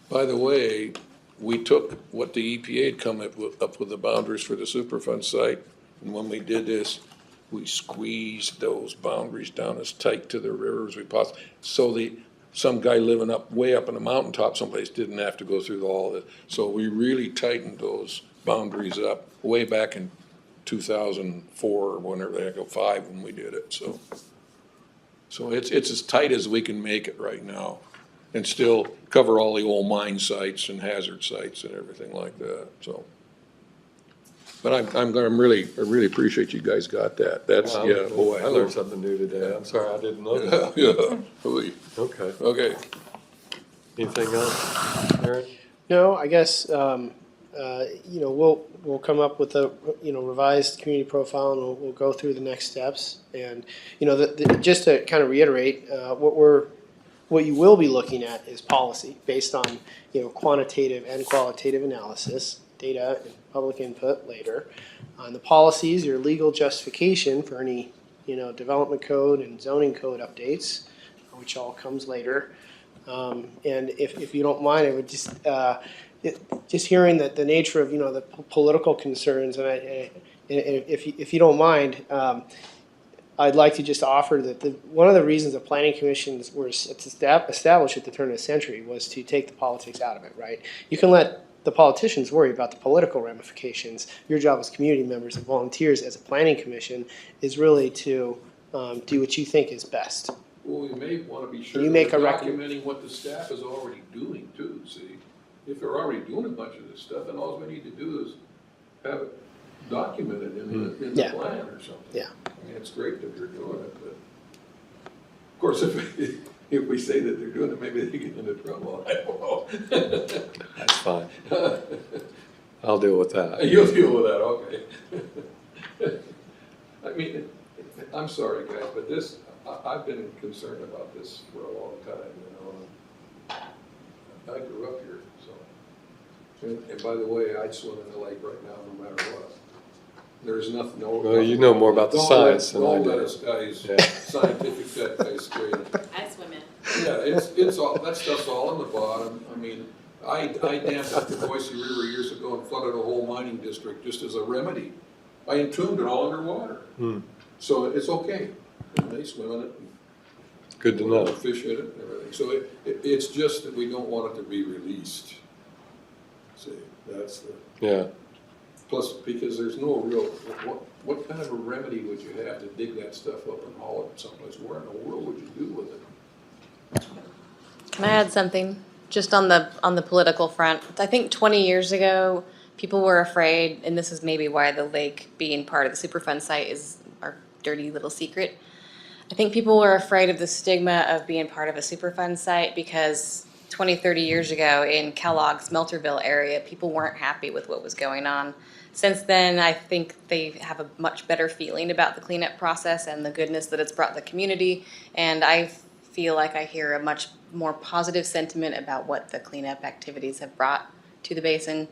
H: By the way, we took what the EPA had come up with the boundaries for the Superfund site, and when we did this, we squeezed those boundaries down as tight to the river as we possibly, so some guy living way up in the mountaintop someplace didn't have to go through all of it. So we really tightened those boundaries up way back in 2004 or whenever the heck, 2005 when we did it, so. So it's as tight as we can make it right now, and still cover all the old mine sites and hazard sites and everything like that, so. But I really appreciate you guys got that, that's, yeah, boy.
B: I learned something new today. I'm sorry I didn't know that.
H: Yeah, Oy.
B: Okay. Anything else, Aaron?
D: No, I guess, we'll come up with a, revised community profile, and we'll go through the next steps. And, just to kind of reiterate, what you will be looking at is policy based on, quantitative and qualitative analysis, data and public input later. On the policies, your legal justification for any, development code and zoning code updates, which all comes later. And if you don't mind, I would just hearing that the nature of the political concerns, and if you don't mind, I'd like to just offer that one of the reasons the planning commissions were established at the turn of the century was to take the politics out of it. Right? You can let the politicians worry about the political ramifications. Your job as community members and volunteers as a planning commission is really to do what you think is best.
H: Well, we may want to be sure
D: You
H: that
D: make
H: we're
D: a
H: documenting what the staff is already doing too, see? If they're already doing a bunch of this stuff, then all we need to do is have it documented in the
D: Yeah.
H: plan or something.
D: Yeah.
H: I mean, it's great that they're doing it, but of course, if we say that they're doing it, maybe they get into trouble, I don't know.
B: That's fine. I'll deal with that.
H: You'll deal with that, okay. I mean, I'm sorry, guys, but I've been concerned about this for a long time, I grew up here, so. And by the way, I'd swim in the lake right now, no matter what. There's nothing.
B: Well, you know more about the science than I
H: Don't
B: do.
H: let us guys,
B: Yeah.
H: scientific that guy's great.
E: I swim in.
H: Yeah, it's all, that stuff's all in the bottom. I mean, I dammed up the Boise River years ago and flooded a whole mining district just as a remedy. I entombed it all underwater. So it's okay. And they swim in it.
B: Good to know.
H: Fish in it and everything. So it's just that we don't want it to be released. See, that's the,
B: Yeah.
H: plus, because there's no real, what kind of a remedy would you have to dig that stuff up and haul it someplace? Where in the world would you do with it?
E: Can I add something? Just on the political front, I think 20 years ago, people were afraid, and this is maybe why the lake being part of the Superfund site is our dirty little secret. I think people were afraid of the stigma of being part of a Superfund site because 20, 30 years ago in Kellogg's Melterville area, people weren't happy with what was going on. Since then, I think they have a much better feeling about the cleanup process and the goodness that it's brought the community, and I feel like I hear a much more positive sentiment about what the cleanup activities have brought to the basin.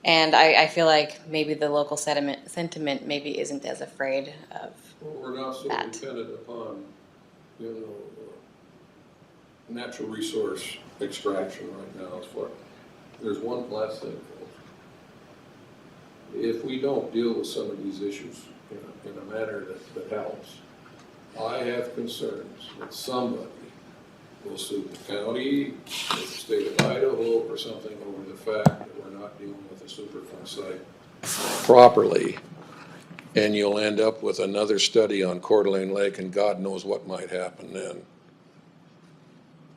E: And I feel like maybe the local sentiment maybe isn't as afraid of
G: Well, we're not so
E: that.
G: dependent upon, natural resource extraction right now. It's what, there's one last thing, folks. If we don't deal with some of these issues in a manner that helps, I have concerns that somebody will sue the county, the state of Idaho, or something over the fact that we're not dealing with a Superfund site properly. And you'll end up with another study on Coeur d'Alene Lake, and God knows what might happen then.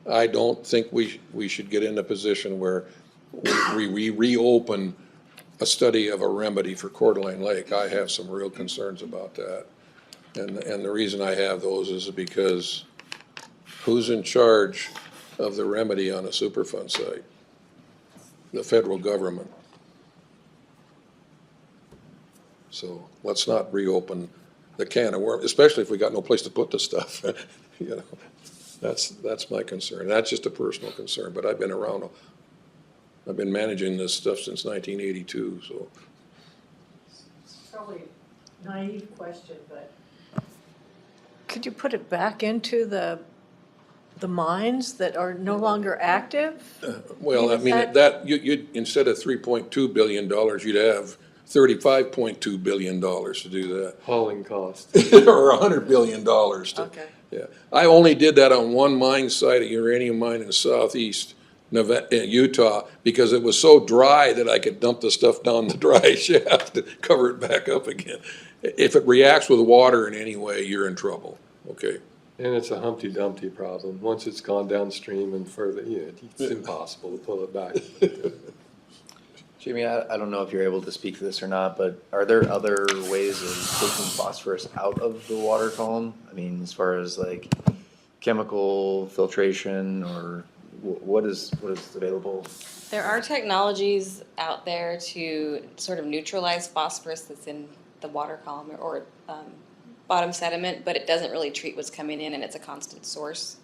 G: I don't think we should get in a position where we reopen a study of a remedy for Coeur d'Alene Lake. I have some real concerns about that. And the reason I have those is because who's in charge of the remedy on a Superfund site? The federal government. So let's not reopen the can of worms, especially if we got no place to put the stuff. You know, that's my concern. That's just a personal concern, but I've been around. I've been managing this stuff since 1982, so.
A: It's probably a naive question, but could you put it back into the mines that are no longer active?
G: Well, I mean, you'd, instead of $3.2 billion, you'd have $35.2 billion to do that.
B: Hauling cost.
G: Or $100 billion to.
A: Okay.
G: Yeah. I only did that on one mine site, a uranium mine in southeast Utah, because it was so dry that I could dump the stuff down the dry shaft and cover it back up again. If it reacts with water in any way, you're in trouble, okay?
B: And it's a Humpty Dumpty problem. Once it's gone downstream and further, it's impossible to pull it back.
J: Jamie, I don't know if you're able to speak to this or not, but are there other ways of taking phosphorus out of the water column? I mean, as far as like chemical filtration, or what is available?
E: There are technologies out there to sort of neutralize phosphorus that's in the water column or bottom sediment, but it doesn't really treat what's coming in, and it's a constant source.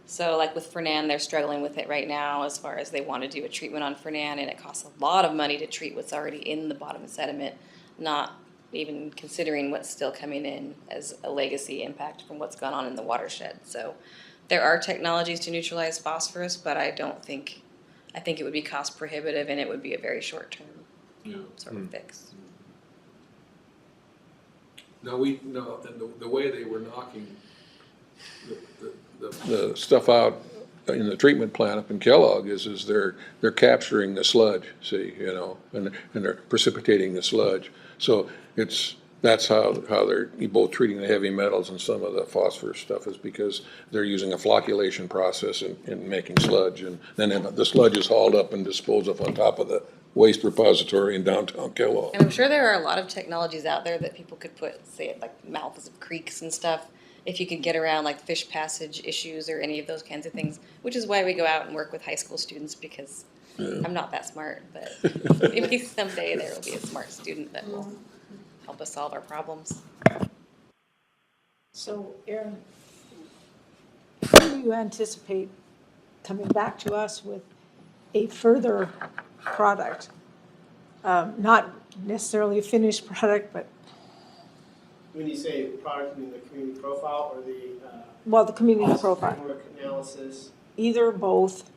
E: So like with Fernan, they're struggling with it right now as far as they want to do a treatment on Fernan, and it costs a lot of money to treat what's already in the bottom sediment, not even considering what's still coming in as a legacy impact from what's gone on in the watershed. So there are technologies to neutralize phosphorus, but I think it would be cost prohibitive, and it would be a very short-term sort of fix.
G: No, and the way they were knocking the stuff out in the treatment plant up in Kellogg is they're capturing the sludge, and they're precipitating the sludge. So that's how they're both treating the heavy metals and some of the phosphorus stuff, is because they're using a flocculation process in making sludge, and then the sludge is hauled up and disposed of on top of the waste repository in downtown Kellogg.
E: And I'm sure there are a lot of technologies out there that people could put, say, at like mouths of creeks and stuff, if you could get around like fish passage issues or any of those kinds of things, which is why we go out and work with high school students, because I'm not that smart, but maybe someday there will be a smart student that will help us solve our problems.
A: So, Aaron, when do you anticipate coming back to us with a further product? Not necessarily a finished product, but
D: When you say product, you mean the community profile or the?
A: the community profile,
D: Framework analysis?
A: either or both,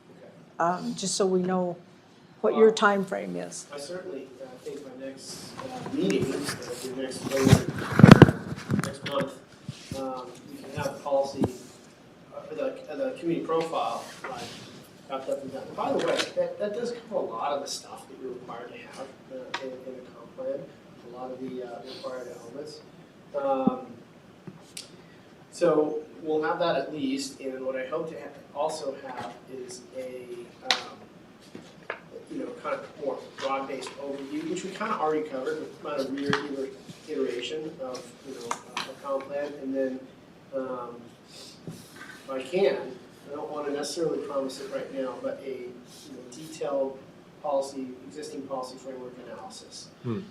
D: Okay.
A: just so we know what your time frame is.
D: I certainly think my next meeting, the next month, we can have policy, the community profile, wrapped up and done. By the way, that does cover a lot of the stuff that you're required to have in the comp plan, a lot of the required elements. So we'll have that at least, and what I hope to also have is a kind of more broad-based overview, which we kind of already covered with kind of rear iteration of a comp plan, and then if I can, I don't want to necessarily promise it right now, but a detailed existing policy framework analysis. And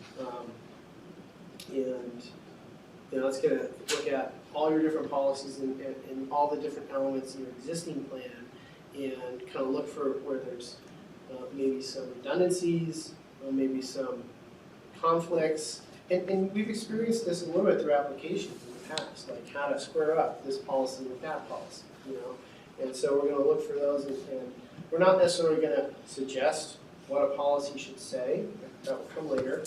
D: it's going to look at all your different policies and all the different elements in your existing plan and kind of look for where there's maybe some redundancies, or maybe some conflicts. And we've experienced this a little bit through applications in the past, like how to square up this policy with that policy, you know? And so we're gonna look for those, and we're not necessarily gonna suggest what a policy should say, that will come later,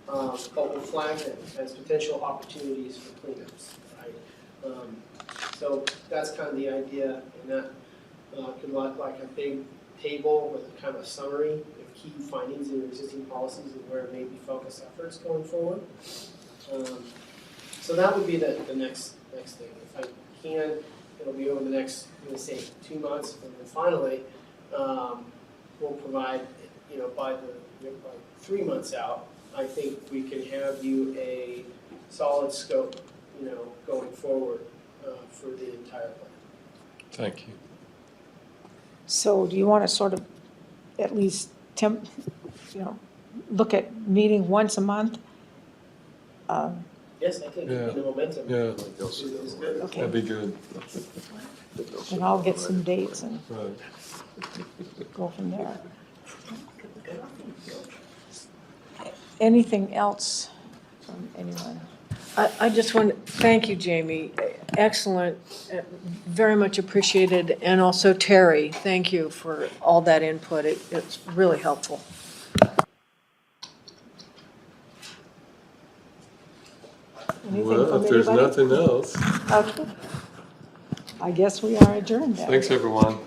D: but we'll flag them as potential opportunities for cleanups, right? So that's kind of the idea, and that could look like a big table with kind of a summary of key findings in your existing policies and where maybe focus efforts going forward. So that would be the next thing. If I can, it'll be over the next, I'm gonna say, 2 months, and then finally, we'll provide, you know, by 3 months out, I think we can have you a solid scope, you know, going forward for the entire plan.
B: Thank you.
M: So do you want to sort of at least look at meeting once a month?
D: Yes, I think the momentum
B: Yeah.
D: is good.
M: Okay.
B: That'd be good.
M: And I'll get some dates and
B: Right.
M: go from there. Anything else from anyone?
A: I just want to thank you, Jamie. Excellent, very much appreciated. And also Terry, thank you for all that input. It's really helpful.
M: Anything
B: Well,
M: from
B: if there's
M: anybody?
B: nothing else,
M: Okay. I guess we are adjourned then.
B: thanks, everyone.